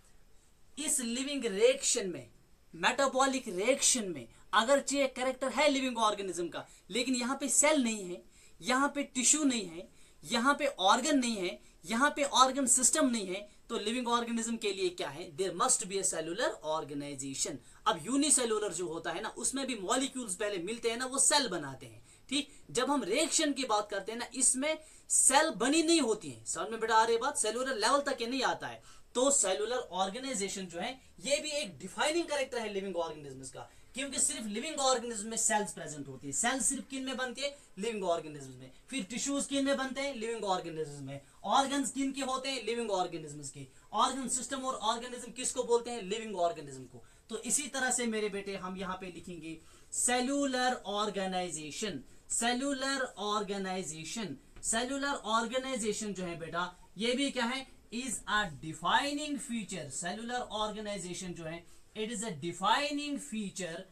इस लिविंग रिएक्शन में, मेटाबॉलिक रिएक्शन में, अगरचे कैरेक्टर है लिविंग ऑर्गेनिज्म का, लेकिन यहां पे सेल नहीं है, यहां पे टिश्यू नहीं है, यहां पे ऑर्गन नहीं है, यहां पे ऑर्गन सिस्टम नहीं है, तो लिविंग ऑर्गेनिज्म के लिए क्या है? There must be a cellular organization. अब यूनिसेलुलर जो होता है ना, उसमें भी मॉलिक्यूल्स पहले मिलते हैं ना, वो सेल बनाते हैं, ठीक। जब हम रिएक्शन की बात करते हैं ना, इसमें सेल बनी नहीं होती है। समझ में बेटा आ रही बात? सेलुलर लेवल तक ये नहीं आता है। तो सेलुलर ऑर्गेनाइजेशन जो है, ये भी एक डिफाइनिंग कैरेक्टर है लिविंग ऑर्गेनिज्म का, क्योंकि सिर्फ लिविंग ऑर्गेनिज्म में सेल्स प्रेजेंट होती है। सेल्स सिर्फ किन में बनती है? लिविंग ऑर्गेनिज्म में। फिर टिश्यूज किन में बनते हैं? लिविंग ऑर्गेनिज्म में। ऑर्गन्स किन के होते हैं? लिविंग ऑर्गेनिज्म के। ऑर्गन सिस्टम और ऑर्गेनिज्म किसको बोलते हैं? लिविंग ऑर्गेनिज्म को। तो इसी तरह से मेरे बेटे हम यहां पे लिखेंगे cellular organization, cellular organization. Cellular organization जो है बेटा, ये भी क्या है? Is a defining feature. Cellular organization जो है, it is a defining feature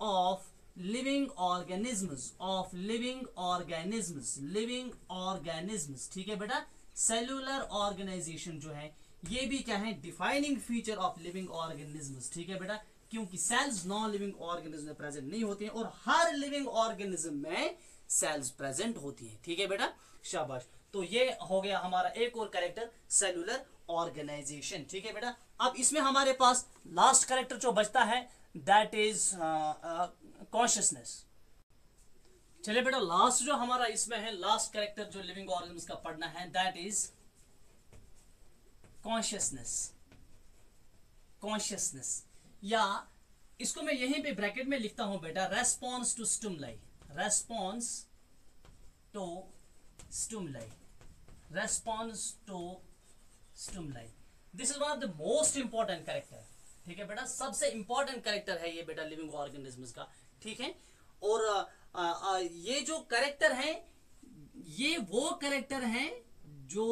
of living organisms, of living organisms, ठीक है बेटा। सेलुलर ऑर्गेनाइजेशन जो है, ये भी क्या है? Defining feature of living organisms, ठीक है बेटा। क्योंकि सेल्स नॉन लिविंग ऑर्गेनिज्म में प्रेजेंट नहीं होती हैं और हर लिविंग ऑर्गेनिज्म में सेल्स प्रेजेंट होती हैं, ठीक है बेटा, शाबाश। तो ये हो गया हमारा एक और कैरेक्टर, सेलुलर ऑर्गेनाइजेशन, ठीक है बेटा। अब इसमें हमारे पास लास्ट कैरेक्टर जो बचता है, दैट इज कॉन्शियसनेस। चलिए बेटा, लास्ट जो हमारा इसमें है, लास्ट कैरेक्टर जो लिविंग ऑर्गेनिज्म का पढ़ना है, दैट इज कॉन्शियसनेस। कॉन्शियसनेस, या इसको मैं यहीं पे ब्रैकेट में लिखता हूं बेटा, response to stimuli, response to stimuli, response to stimuli. This is one of the most important character, ठीक है बेटा, सबसे इंपॉर्टेंट कैरेक्टर है ये बेटा लिविंग ऑर्गेनिज्म्स का, ठीक है। और ये जो कैरेक्टर है, ये वो कैरेक्टर है जो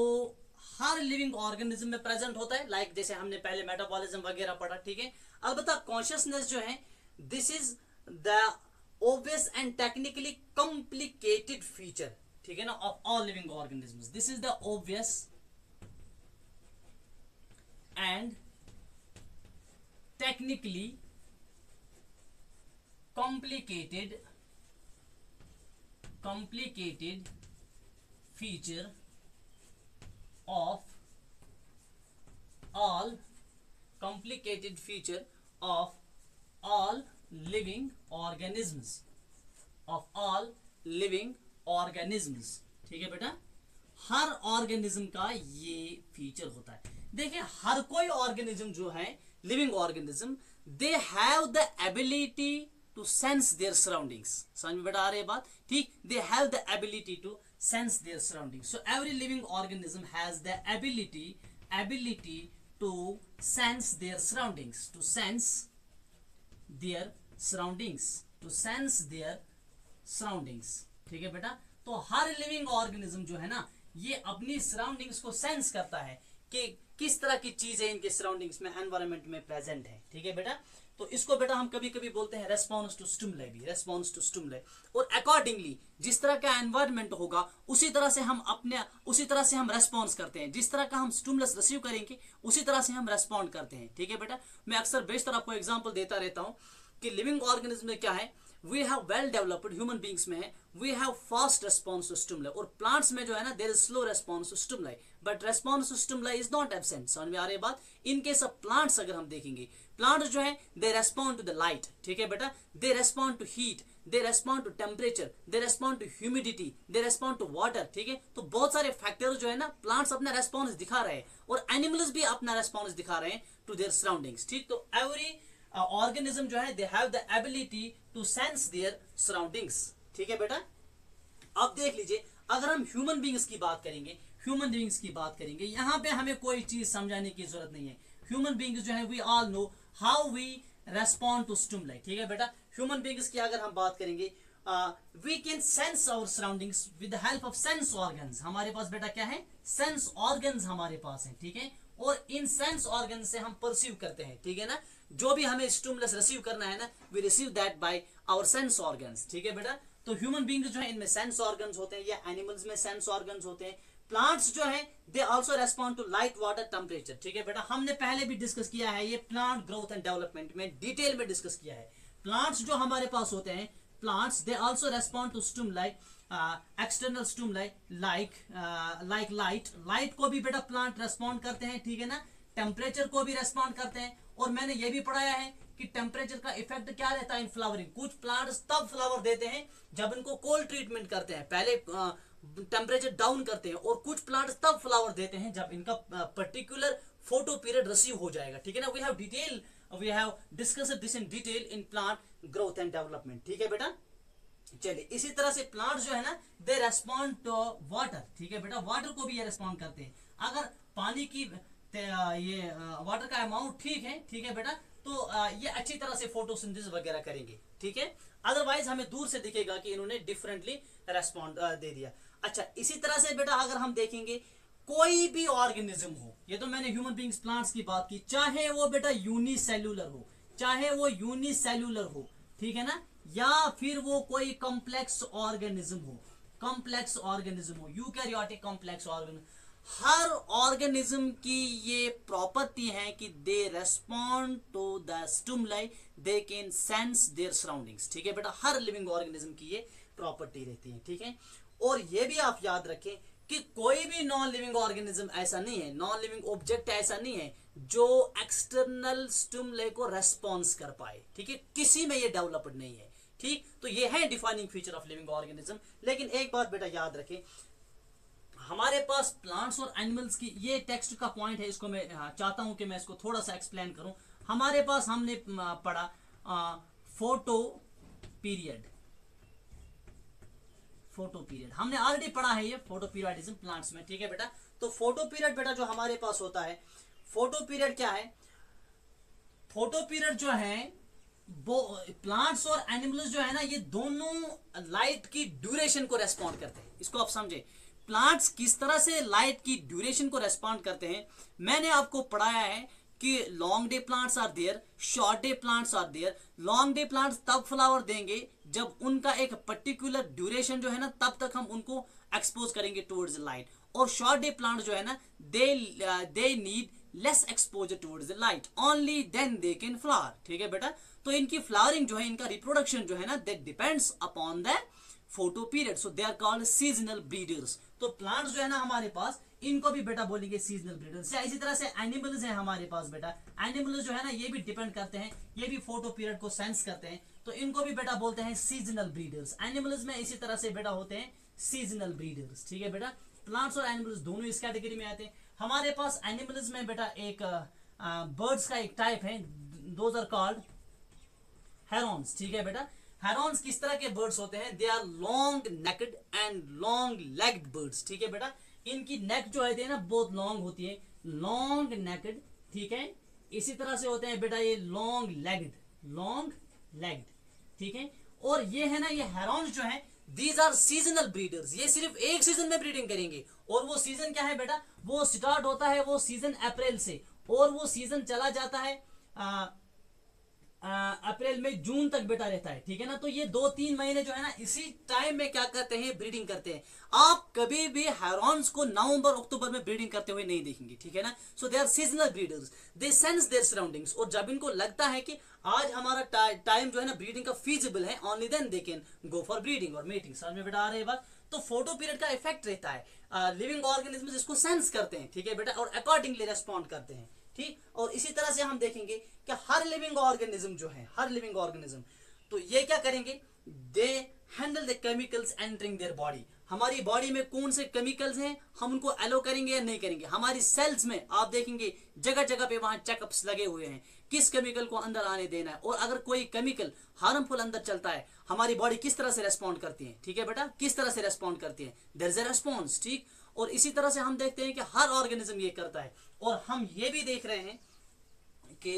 हर लिविंग ऑर्गेनिज्म में प्रेजेंट होता है, लाइक जैसे हमने पहले मेटाबॉलिज्म वगैरह पढ़ा, ठीक है। अलबत्ता कॉन्शियसनेस जो है, this is the obvious and technically complicated feature, ठीक है ना, of all living organisms. This is the obvious and technically complicated feature of all living organisms, ठीक है बेटा। हर ऑर्गेनिज्म का ये फीचर होता है। देखिए, हर कोई ऑर्गेनिज्म जो है, living organism, they have the ability to sense their surroundings। समझ में बेटा आ रही है बात, ठीक। they have the ability to sense their surroundings, so every living organism has the ability to sense their surroundings, to sense their surroundings, ठीक है बेटा। तो हर लिविंग ऑर्गेनिज्म जो है ना, ये अपनी सराउंडिंग्स को सेंस करता है कि किस तरह की चीजें इनके सराउंडिंग्स में, एनवायरनमेंट में प्रेजेंट है। ठीक है बेटा, तो इसको बेटा हम कभी कभी बोलते हैं रेस्पॉन्स टू स्टिमुलाई भी, रेस्पॉन्स टू स्टिमुलाई। और अकॉर्डिंगली जिस तरह का एनवायरनमेंट होगा उसी तरह से हम रेस्पॉन्स करते हैं। जिस तरह का हम स्टिमुलस रिसीव करेंगे उसी तरह से हम रेस्पॉन्ड करते हैं। ठीक है बेटा, मैं अक्सर बेशतर आपको एग्जाम्पल देता रहता हूं कि लिविंग ऑर्गेनिज्म में क्या है, we have well developed, human beings में है we have fast response to stimuli, और प्लांट्स में जो है ना there is slow response to stimuli, but response to stimuli is not absent. समझ में आ रही बात? इन केस ऑफ प्लांट्स अगर हम देखेंगे, प्लांट्स जो है they respond to the light. ठीक है बेटा, they respond to heat, they respond to temperature, they respond to humidity, they respond to water. ठीक है, तो बहुत सारे फैक्टर्स जो है ना प्लांट्स अपना रेस्पॉन्स दिखा रहे हैं, और एनिमल्स भी अपना रेस्पॉन्स दिखा रहे हैं टू देयर सराउंडिंग्स। ठीक, तो एवरी ऑर्गेनिज्म जो है they have the ability to sense their surroundings. ठीक है बेटा, अब देख लीजिए, अगर हम ह्यूमन बींग्स की बात करेंगे, ह्यूमन बींग्स की बात करेंगे, यहां पे हमें कोई चीज समझाने की जरूरत नहीं है। ह्यूमन बींग्स जो है we all know how we respond to stimuli. ठीक है बेटा, ह्यूमन बींग्स की अगर हम बात करेंगे, we can sense our surroundings with the help of sense organs. हमारे पास बेटा क्या है, सेंस ऑर्गन्स हमारे पास है। ठीक है, और इन सेंस ऑर्गन से हम परसीव करते हैं। ठीक है ना, जो भी हमें स्टिमुलस रिसीव करना है ना, we receive that by our sense organs. ठीक है बेटा, तो ह्यूमन बींग जो है इनमें सेंस ऑर्गन्स होते हैं, या एनिमल्स में सेंस ऑर्गन्स होते हैं। प्लांट्स जो है they also respond to light, water, temperature. ठीक है बेटा, हमने पहले भी डिस्कस किया है ये प्लांट ग्रोथ एंड डेवलपमेंट में, डिटेल में डिस्कस किया है। प्लांट्स जो हमारे पास होते हैं, plants they also respond to stimuli, external stimuli like light को भी बेटा प्लांट रेस्पॉन्ड करते हैं। ठीक है ना, टेम्परेचर को भी रेस्पॉन्ड करते हैं। और मैंने ये भी पढ़ाया है कि टेम्परेचर का इफेक्ट क्या रहता है इन फ्लावरिंग। कुछ प्लांट्स तब फ्लावर देते हैं जब इनको कोल्ड ट्रीटमेंट करते हैं, पहले टेम्परेचर डाउन करते हैं, और कुछ प्लांट्स तब फ्लावर देते हैं जब इनका पर्टिकुलर फोटो पीरियड रिसीव हो जाएगा। ठीक है ना, we have discussed this in detail in plant growth and development. ठीक है बेटा, चलिए इसी तरह से प्लांट्स जो है ना दे रेस्पॉन्ड टू वाटर। ठीक है बेटा, वाटर को भी ये रेस्पॉन्ड करते हैं। अगर पानी की ये वाटर का अमाउंट ठीक है बेटा, तो ये अच्छी तरह से फोटोसिंथेसिस वगैरह करेंगे। ठीक है, अदरवाइज हमें दूर से दिखेगा कि इन्होंने डिफरेंटली रेस्पॉन्ड दे दिया। अच्छा, इसी तरह से बेटा अगर हम देखेंगे कोई भी ऑर्गेनिज्म हो, ये तो मैंने ह्यूमन बींग्स प्लांट्स की बात की, चाहे वो बेटा यूनिसेल्यूलर हो, चाहे वो यूनिसेल्यूलर हो, ठीक है ना, या फिर वो कोई कॉम्प्लेक्स ऑर्गेनिज्म हो, यूकैरियोटिक कॉम्प्लेक्स ऑर्गेनिज्म, हर ऑर्गेनिज्म की ये प्रॉपर्टी है कि they respond to the stimuli, they can sense their surroundings. ठीक है बेटा, हर लिविंग ऑर्गेनिज्म की ये प्रॉपर्टी रहती है। ठीक है, और ये भी आप याद रखें कि कोई भी नॉन लिविंग ऑर्गेनिज्म ऐसा नहीं है, नॉन लिविंग ऑब्जेक्ट ऐसा नहीं है जो एक्सटर्नल स्टिमुलाई को रेस्पॉन्स कर पाए। ठीक है, किसी में ये डेवलप्ड नहीं है। ठीक, तो ये है defining feature of living organism. लेकिन एक बात बेटा याद रखें, हमारे पास प्लांट्स और एनिमल्स की ये टेक्स्ट का पॉइंट है, इसको मैं चाहता हूं कि मैं इसको थोड़ा सा एक्सप्लेन करूं। हमारे पास हमने पढ़ा फोटो पीरियड हमने ऑलरेडी पढ़ा है ये फोटो पीरियडिज्म प्लांट्स में। ठीक है बेटा, तो फोटो पीरियड बेटा जो हमारे पास होता है, फोटो पीरियड क्या है, फोटो पीरियड जो है वो प्लांट्स और एनिमल्स जो है ना ये दोनों लाइट की ड्यूरेशन को रेस्पॉन्ड करते हैं। इसको आप समझे, प्लांट्स किस तरह से लाइट की ड्यूरेशन को रेस्पॉन्ड करते हैं। मैंने आपको पढ़ाया है कि long day plants are there, short day plants are there. Long day plants तब फ्लावर देंगे जब उनका एक पर्टिकुलर ड्यूरेशन जो है ना तब तक हम उनको एक्सपोज करेंगे टुवर्ड्स लाइट, और शॉर्ट डे प्लांट जो है ना they need less exposure towards the light, only then they can flower. ठीक है बेटा, तो इनकी फ्लावरिंग जो है, इनका रिप्रोडक्शन जो है ना that depends upon the photo period, so they are called seasonal breeders. तो प्लांट्स जो है ना हमारे पास, इनको भी बेटा बोलेंगे सीजनल ब्रीडर्स। इसी तरह से एनिमल्स हैं हमारे पास बेटा, एनिमल्स जो है ना ये भी डिपेंड करते हैं, ये भी फोटो पीरियड को सेंस करते हैं, तो इनको भी बेटा बोलते हैं सीजनल ब्रीडर्स। एनिमल्स में इसी तरह से बेटा होते हैं सीजनल ब्रीडर्स। ठीक है बेटा, प्लांट्स और एनिमल्स दोनों इस कैटेगरी में आते हैं। हमारे पास एनिमल्स में बेटा एक बर्ड्स का एक टाइप है, दोज आर कॉल्ड हेरॉन्स। ठीक है बेटा, हेरॉन्स किस तरह के बर्ड्स होते हैं, they are long necked and long legged birds. ठीक है बेटा, इनकी नेक जो है ना बहुत लॉन्ग होती है, लॉन्ग नेकेड। ठीक है, इसी तरह से होते हैं बेटा ये लॉन्ग लेग्ड। ठीक है, और ये है ना ये हेरॉन्स जो है दीज आर सीजनल ब्रीडर्स, ये सिर्फ एक सीजन में ब्रीडिंग करेंगे, और वो सीजन क्या है बेटा, वो स्टार्ट होता है वो सीजन अप्रैल से, और वो सीजन चला जाता है अप्रैल में जून तक बेटा रहता है, ठीक है ना। तो ये 2-3 महीने जो है ना, इसी टाइम में क्या करते हैं, ब्रीडिंग करते हैं। आप कभी भी हेरॉन्स को नवंबर अक्टूबर में ब्रीडिंग करते हुए नहीं देखेंगे, ठीक है ना। So they are seasonal breeders, they sense their surroundings, और जब इनको लगता है कि आज हमारा टाइम जो है ना ब्रीडिंग का फीजिबल है, only then they can go for breeding और मीटिंग। समझ में बेटा आ रही है बात। तो फोटो पीरियड का इफेक्ट रहता है, लिविंग ऑर्गेनिज्म इसको सेंस करते हैं, ठीक है बेटा, और अकॉर्डिंगली रेस्पॉन्ड करते हैं, ठीक। और इसी तरह से हम देखेंगे कि हर लिविंग ऑर्गेनिज्म जो है, हर लिविंग ऑर्गेनिज्म, तो ये क्या करेंगे, they handle the chemicals entering their body. हमारी बॉडी में कौन से केमिकल्स हैं, हम उनको एलो करेंगे या नहीं करेंगे। हमारी सेल्स में आप देखेंगे जगह जगह पे वहां चेकअप्स लगे हुए हैं, किस केमिकल को अंदर आने देना है, और अगर कोई केमिकल हार्मफुल अंदर चलता है, हमारी बॉडी किस तरह से रेस्पॉन्ड करती है, ठीक है बेटा, किस तरह से रेस्पॉन्ड करती है, देयर इज अ रेस्पॉन्स, ठीक। और इसी तरह से हम देखते हैं कि हर ऑर्गेनिज्म ये करता है। और हम ये भी देख रहे हैं कि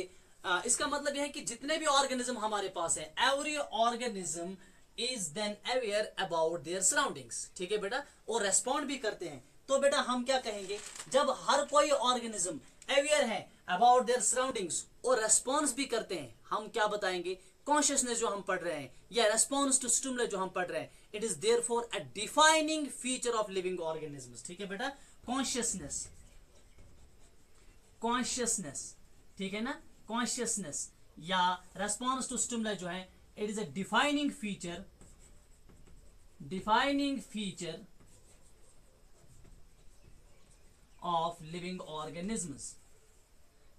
इसका मतलब यह है कि जितने भी ऑर्गेनिज्म हमारे पास है, every organism is then aware about their surroundings, ठीक है बेटा, और रेस्पॉन्ड भी करते हैं। तो बेटा हम क्या कहेंगे, जब हर कोई ऑर्गेनिज्म अवेयर है अबाउट देयर सराउंडिंग्स और रेस्पॉन्स भी करते हैं, हम क्या बताएंगे, कॉन्शियसनेस जो हम पढ़ रहे हैं या रेस्पॉन्स टू स्टिमुलस जो हम पढ़ रहे हैं, it is therefore a defining feature of living organisms, ठीक है बेटा। कॉन्शियसनेस, कॉन्शियसनेस, ठीक है ना, कॉन्शियसनेस या रेस्पॉन्स टू स्टिमुलस जो है, it is a defining feature, defining feature of living organisms,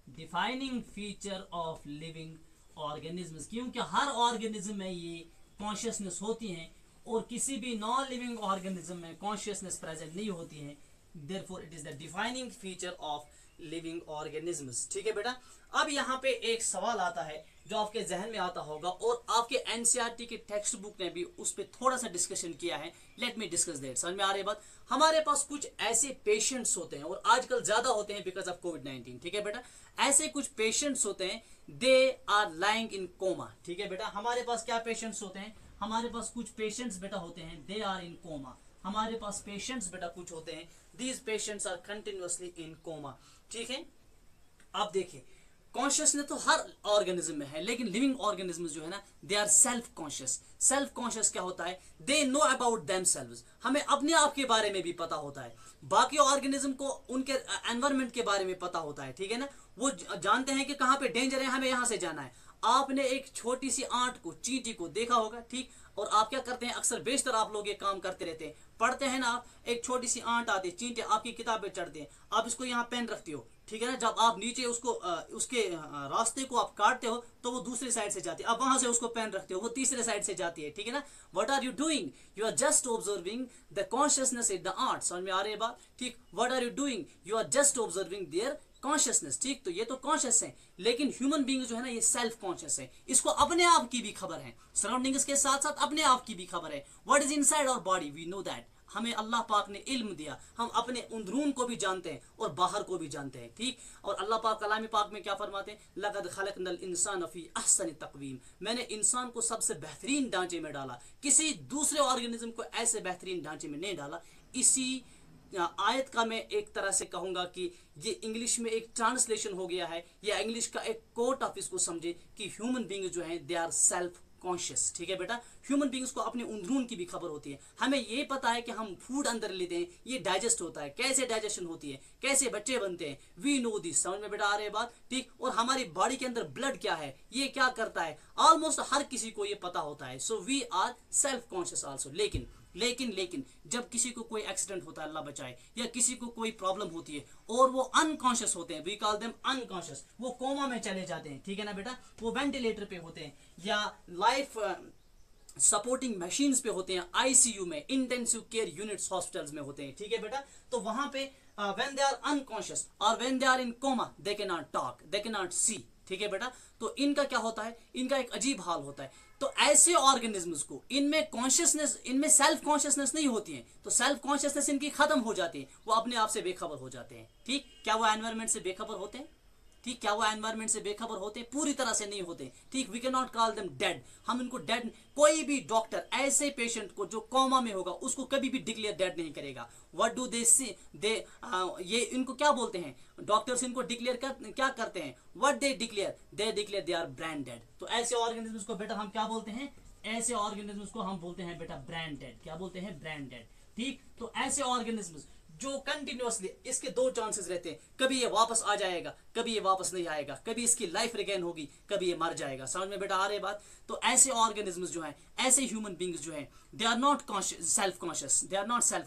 defining feature of living organisms. क्योंकि हर ऑर्गेनिज्म में ये कॉन्शियसनेस होती है, और किसी भी नॉन लिविंग ऑर्गेनिज्म में कॉन्शियसनेस प्रेजेंट नहीं होती है, therefore it is the defining feature of living organisms, ठीक है बेटा। अब यहाँ पे एक सवाल आता है जो आपके जहन में आता होगा, और आपके एनसीईआरटी के टेक्स्ट बुक ने भी उस पर थोड़ा सा डिस्कशन किया है। Let me discuss that. समझ में आ रही बात। हमारे पास कुछ ऐसे पेशेंट्स होते हैं, और आजकल ज्यादा होते हैं बिकॉज ऑफ कोविड-19, ठीक है बेटा। ऐसे कुछ पेशेंट्स होते हैं, they are lying in coma, ठीक है बेटा। हमारे पास क्या पेशेंट्स होते हैं, हमारे पास कुछ पेशेंट्स बेटा होते हैं, दे आर इन कोमा। हमारे पास पेशेंट्स बेटा कुछ होते हैं, these patients are continuously in coma, ठीक है। अब देखिए, कॉन्शियसनेस तो हर ऑर्गेनिज्म में है, लेकिन लिविंग ऑर्गेनिज्म जो है ना, they are self conscious. Self conscious क्या होता है, दे नो अबाउट देमसेल्व्स, हमें अपने आप के बारे में भी पता होता है, बाकी ऑर्गेनिज्म को उनके एनवायरनमेंट के बारे में पता होता है, ठीक है ना। वो जानते हैं कि कहाँ पे डेंजर है, हमें यहाँ से जाना है। आपने एक छोटी सी आंट को, चींटी को देखा होगा, ठीक। और आप क्या करते हैं, अक्सर बेशतर आप लोग ये काम करते रहते हैं, पढ़ते हैं ना आप, एक छोटी सी आंट आती है, चींटे आपकी किताब पे चढ़ते हैं, आप इसको यहाँ पेन रखते हो, ठीक है ना। जब आप नीचे उसको उसके रास्ते को आप काटते हो, तो वो दूसरी साइड से जाती है, आप वहां से उसको पेन रखते हो, वो तीसरे साइड से जाती है, ठीक है ना। What are you doing, you are just observing the consciousness in the art. समझ में आ रही है बात, ठीक। What are you doing, you are just observing their consciousness, ठीक। तो ये तो कॉन्शियस है, लेकिन ह्यूमन बीइंग जो है ना, ये सेल्फ कॉन्शियस है, इसको अपने आप की भी खबर है, सराउंडिंग्स के साथ साथ अपने आप की भी खबर है। What is inside our body, we know that. हमें अल्लाह पाक ने इल्म दिया, हम अपने अंदरून को भी जानते हैं और बाहर को भी जानते हैं, ठीक। और अल्लाह पाक कलाम पाक में क्या फरमाते हैं, लक़द खलक़नल इंसान फ़ी अहसनि तक़वीम, मैंने इंसान को सबसे बेहतरीन ढांचे में डाला, किसी दूसरे ऑर्गेनिज्म को ऐसे बेहतरीन ढांचे में नहीं डाला। इसी आयत का मैं एक तरह से कहूंगा कि ये इंग्लिश में एक ट्रांसलेशन हो गया है, या इंग्लिश का एक कोट ऑफ इसको समझे कि ह्यूमन बीइंग जो है दे आर सेल्फ कॉन्शियस, ठीक है बेटा। ह्यूमन बीइंग्स को अपने अंदरून की भी खबर होती है, हमें ये पता है कि हम फूड अंदर लेते हैं, ये डाइजेस्ट होता है, कैसे डाइजेशन होती है, कैसे बच्चे बनते हैं, वी नो दिस। समझ में बेटा आ रही है बात, ठीक। और हमारी बॉडी के अंदर ब्लड क्या है, ये क्या करता है, ऑलमोस्ट हर किसी को ये पता होता है। So we are self conscious also. लेकिन जब किसी को कोई एक्सीडेंट होता है, अल्लाह बचाए, या किसी को कोई प्रॉब्लम होती है और वो अनकॉन्शियस होते हैं, वी कॉल देम अनकॉन्शियस, वो कोमा में चले जाते हैं, ठीक है ना बेटा, वो वेंटिलेटर पे होते हैं या लाइफ सपोर्टिंग मशीन्स पे होते हैं, आईसीयू में, इंटेंसिव केयर यूनिट्स हॉस्पिटल्स में होते हैं, ठीक है बेटा। तो वहां पे व्हेन दे आर अनकॉन्शियस और when they are in coma, they can not talk, they can not see, ठीक है बेटा। तो इनका क्या होता है, इनका एक अजीब हाल होता है। तो ऐसे ऑर्गेनिजम्स को, इनमें कॉन्शियसनेस, इनमें सेल्फ कॉन्शियसनेस नहीं होती है, तो सेल्फ कॉन्शियसनेस इनकी खत्म हो जाती है, वो अपने आप से बेखबर हो जाते हैं, ठीक। क्या वो एनवायरनमेंट से बेखबर होते हैं, ठीक, क्या वो एनवायरमेंट से बेखबर होते? पूरी तरह से नहीं होते। ठीक, we can not call them dead, हम इनको डेड, कोई भी डॉक्टर ऐसे पेशेंट को जो कोमा में होगा उसको कभी भी डिक्लेयर डेड नहीं करेगा। व्हाट डू दे सी, दे ये इनको क्या बोलते हैं डॉक्टर्स, इनको डिक्लेयर क्या करते हैं? What they declare they our brain dead. तो ऐसे ऑर्गेनिजम्स को बेटा हम क्या बोलते हैं? ऐसे ऑर्गेनिजम्स को हम बोलते हैं बेटा ब्रेन डेड। क्या बोलते हैं? Brain dead. ठीक, तो ऐसे ऑर्गेनिजम्स जो कंटिन्यूअसली, इसके दो चांसेस रहते हैं, कभी ये वापस आ जाएगा, कभी ये वापस नहीं आएगा, कभी इसकी लाइफ रिगेन होगी, कभी ये मर जाएगा। समझ में बेटा आ रही बात? तो ऐसे ऑर्गेनिजम्स जो हैं, ऐसे ह्यूमन बींग्स जो हैं, they are not self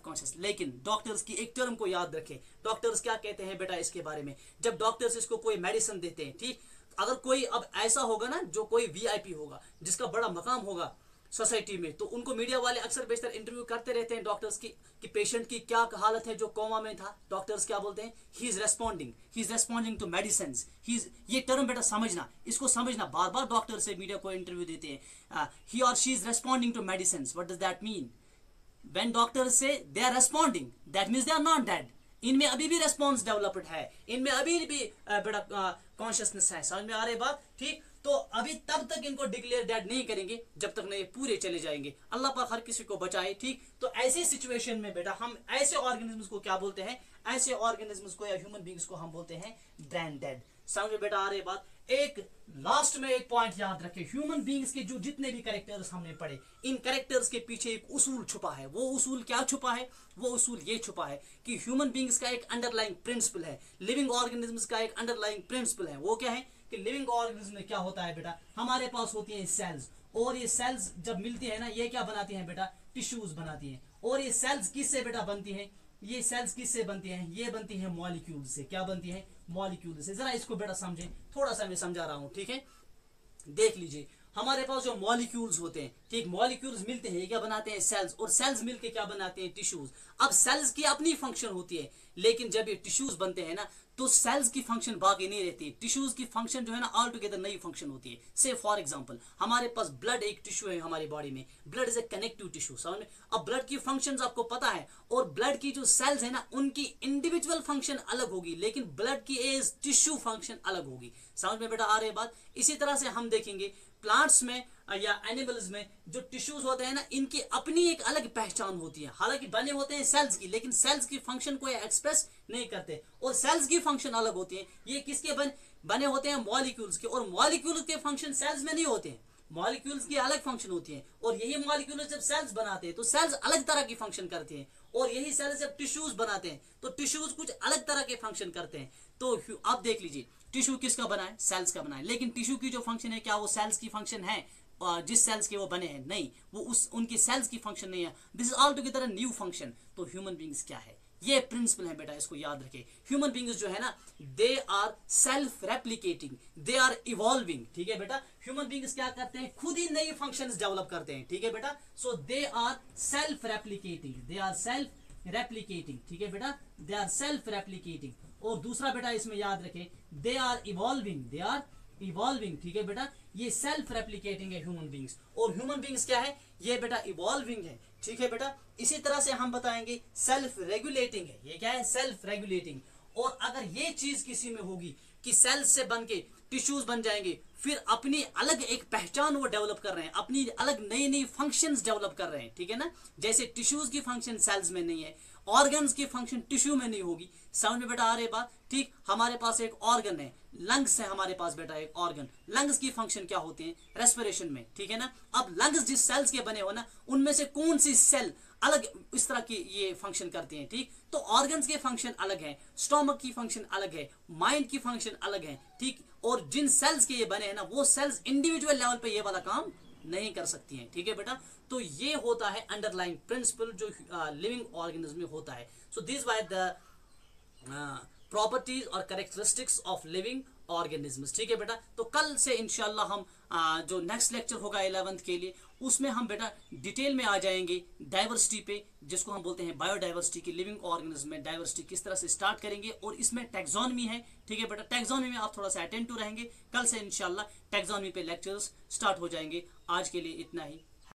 conscious. लेकिन डॉक्टर्स की एक टर्म को याद रखें, डॉक्टर्स क्या कहते हैं बेटा इसके बारे में? जब डॉक्टर्स इसको कोई मेडिसिन देते हैं, ठीक, अगर कोई अब ऐसा होगा ना, जो कोई वीआईपी होगा, जिसका बड़ा मकाम होगा सोसाइटी में, तो उनको मीडिया वाले अक्सर बेशतर इंटरव्यू करते रहते हैं डॉक्टर्स की कि पेशेंट की क्या हालत है जो कोमा में था। डॉक्टर्स क्या बोलते हैं? He is responding to medicine. ये टर्म बेटा समझना, इसको समझना, बार बार डॉक्टर से मीडिया को इंटरव्यू देते हैं, ही और she is responding to medicine. What does that mean? When doctors say they are responding, that means they are not dead. इनमें अभी भी रेस्पॉन्स डेवलप्ड है, इनमें अभी भी बड़ा कॉन्शियसनेस है। समझ में आ रही बात? ठीक, तो अभी तब तक इनको डिक्लेयर डेड नहीं करेंगे जब तक नहीं पूरे चले जाएंगे। अल्लाह पाक हर किसी को बचाए। ठीक, तो ऐसी सिचुएशन में बेटा हम ऐसे ऑर्गेनिजम्स को क्या बोलते हैं? ऐसे ऑर्गेनिजम्स को या ह्यूमन बींग्स को हम बोलते हैं ब्रेन डेड। समझ में बेटा आ रही बात? एक लास्ट में एक पॉइंट याद रखें, ह्यूमन बींग्स के जो जितने भी कैरेक्टर्स हमने पढ़े, इन कैरेक्टर्स के पीछे एक उसूल छुपा है। वो उसूल क्या छुपा है? वो उसूल ये छुपा है कि ह्यूमन बींग्स का एक अंडरलाइंग प्रिंसिपल है, लिविंग ऑर्गेनिजम्स का एक अंडरलाइंग प्रिंसिपल है। वो क्या है कि लिविंग ऑर्गेनिज्म में क्या होता है बेटा? हमारे पास होती हैं सेल्स, और ये सेल्स जब मिलती है ना, ये क्या बनाती हैं बेटा? टिश्यूज बनाती हैं। और ये सेल्स किससे बेटा बनती हैं? ये सेल्स किससे बनती हैं? ये बनती हैं मॉलिक्यूल से। क्या बनती हैं? मॉलिक्यूल से। जरा इसको बेटा समझें, थोड़ा सा मैं समझा रहा हूं, ठीक है? देख लीजिए, हमारे पास जो मॉलिक्यूल्स होते हैं, ठीक, मॉलिक्यूल्स मिलते हैं, ये क्या बनाते हैं? सेल्स, और सेल्स मिलके क्या बनाते हैं? टिश्यूज। अब सेल्स की अपनी फंक्शन होती है, लेकिन जब ये टिश्यूज बनते हैं ना, तो सेल्स की फंक्शन बाकी नहीं रहती, टिश्यूज की फंक्शन जो है ना ऑल टुगेदर नई फंक्शन होती है। से फॉर एग्जांपल, हमारे पास ब्लड एक टिश्यू है हमारी बॉडी में, blood is a connective tissue. समझ में? अब ब्लड की फंक्शंस आपको पता है, और ब्लड की जो सेल्स है ना, उनकी इंडिविजुअल फंक्शन अलग होगी, लेकिन ब्लड की एज टिश्यू फंक्शन अलग होगी। समझ में बेटा आ रही बात? इसी तरह से हम देखेंगे प्लांट्स में या एनिमल्स में जो टिश्यूज होते हैं ना, इनकी अपनी एक अलग पहचान होती है। हालांकि बने होते हैं सेल्स की, लेकिन सेल्स की फंक्शन को एक्सप्रेस नहीं करते, और सेल्स की फंक्शन अलग होती है। ये किसके बने होते हैं? मॉलिक्यूल्स के, और मॉलिक्यूल्स के फंक्शन सेल्स में नहीं होते हैं। मॉलिक्यूल्स की अलग फंक्शन होती है, और यही मॉलिक्यूल्स जब सेल्स बनाते हैं तो सेल्स अलग तरह की फंक्शन करते हैं, और यही सेल्स जब टिश्यूज बनाते हैं तो टिश्यूज कुछ अलग तरह के फंक्शन करते हैं। तो अब देख लीजिए, टिश्यू किसका बना है? सेल्स का बना है। लेकिन टिश्यू की जो फंक्शन है, क्या वो सेल्स की फंक्शन है? जिस सेल्स के वो बने हैं? नहीं, वो उनकी सेल्स की फंक्शन नहीं है। This is all together a new function. तो ह्यूमन बींग्स क्या है? ये प्रिंसिपल है बेटा, इसको याद रखें। ह्यूमन बींग्स जो है ना, they are self replicating, they are evolving. ठीक है बेटा? ह्यूमन बींग्स क्या करते हैं? खुद ही नई फंक्शंस डेवलप करते हैं। ठीक है बेटा? So they are self replicating, they are self replicating. ठीक है बेटा? They are self replicating. और दूसरा बेटा इसमें याद रखें, they are evolving, they are evolving. ठीक है बेटा? ये सेल्फ रेप्लिकेटिंग है ह्यूमन बींग्स। और ह्यूमन बींग्स क्या है? ये बेटा इवॉल्विंग है। ठीक है बेटा? इसी तरह से हम बताएंगे सेल्फ रेगुलेटिंग है। ये क्या है? Self regulating. और अगर ये चीज किसी में होगी कि सेल्स से बन के टिश्यूज बन जाएंगे, फिर अपनी अलग एक पहचान वो डेवलप कर रहे हैं, अपनी अलग नई नई फंक्शंस डेवलप कर रहे हैं। ठीक है ना? जैसे टिश्यूज की फंक्शन सेल्स में नहीं है, ऑर्गन्स की फंक्शन टिश्यू में नहीं होगी। समझ में बेटा आ रही बात? ठीक, हमारे पास एक ऑर्गन है, लंग्स है हमारे पास बेटा एक ऑर्गन। लंग्स की फंक्शन क्या होती है? रेस्पिरेशन में। ठीक है ना? अब लंग्स जिस सेल्स के बने हो ना, उनमें से कौन सी सेल अलग इस तरह की ये फंक्शन करती हैं? ठीक, तो ऑर्गन्स के फंक्शन अलग है, स्टोमक की फंक्शन अलग है, माइंड की फंक्शन अलग है। ठीक, और जिन सेल्स के ये बने हैं ना, वो सेल्स इंडिविजुअल लेवल पे ये वाला काम नहीं कर सकती हैं। ठीक है बेटा? तो ये होता है अंडरलाइंग प्रिंसिपल जो लिविंग ऑर्गेनिज्म में होता है। So this by the properties और कैरेक्टरिस्टिक्स ऑफ लिविंग ऑर्गेनिज्म्स। ठीक है बेटा? तो कल से इंशाल्लाह हम जो नेक्स्ट लेक्चर होगा 11th के लिए, उसमें हम बेटा डिटेल में आ जाएंगे डाइवर्सिटी पे, जिसको हम बोलते हैं बायोडाइवर्सिटी की। लिविंग ऑर्गेनिज्म में डाइवर्सिटी किस तरह से स्टार्ट करेंगे, और इसमें टैक्सोनॉमी है। ठीक है बेटा? टैक्सोनॉमी में आप थोड़ा सा अटेंटिव रहेंगे। कल से इंशाल्लाह टैक्सोनॉमी पे लेक्चर्स स्टार्ट हो जाएंगे। आज के लिए इतना ही।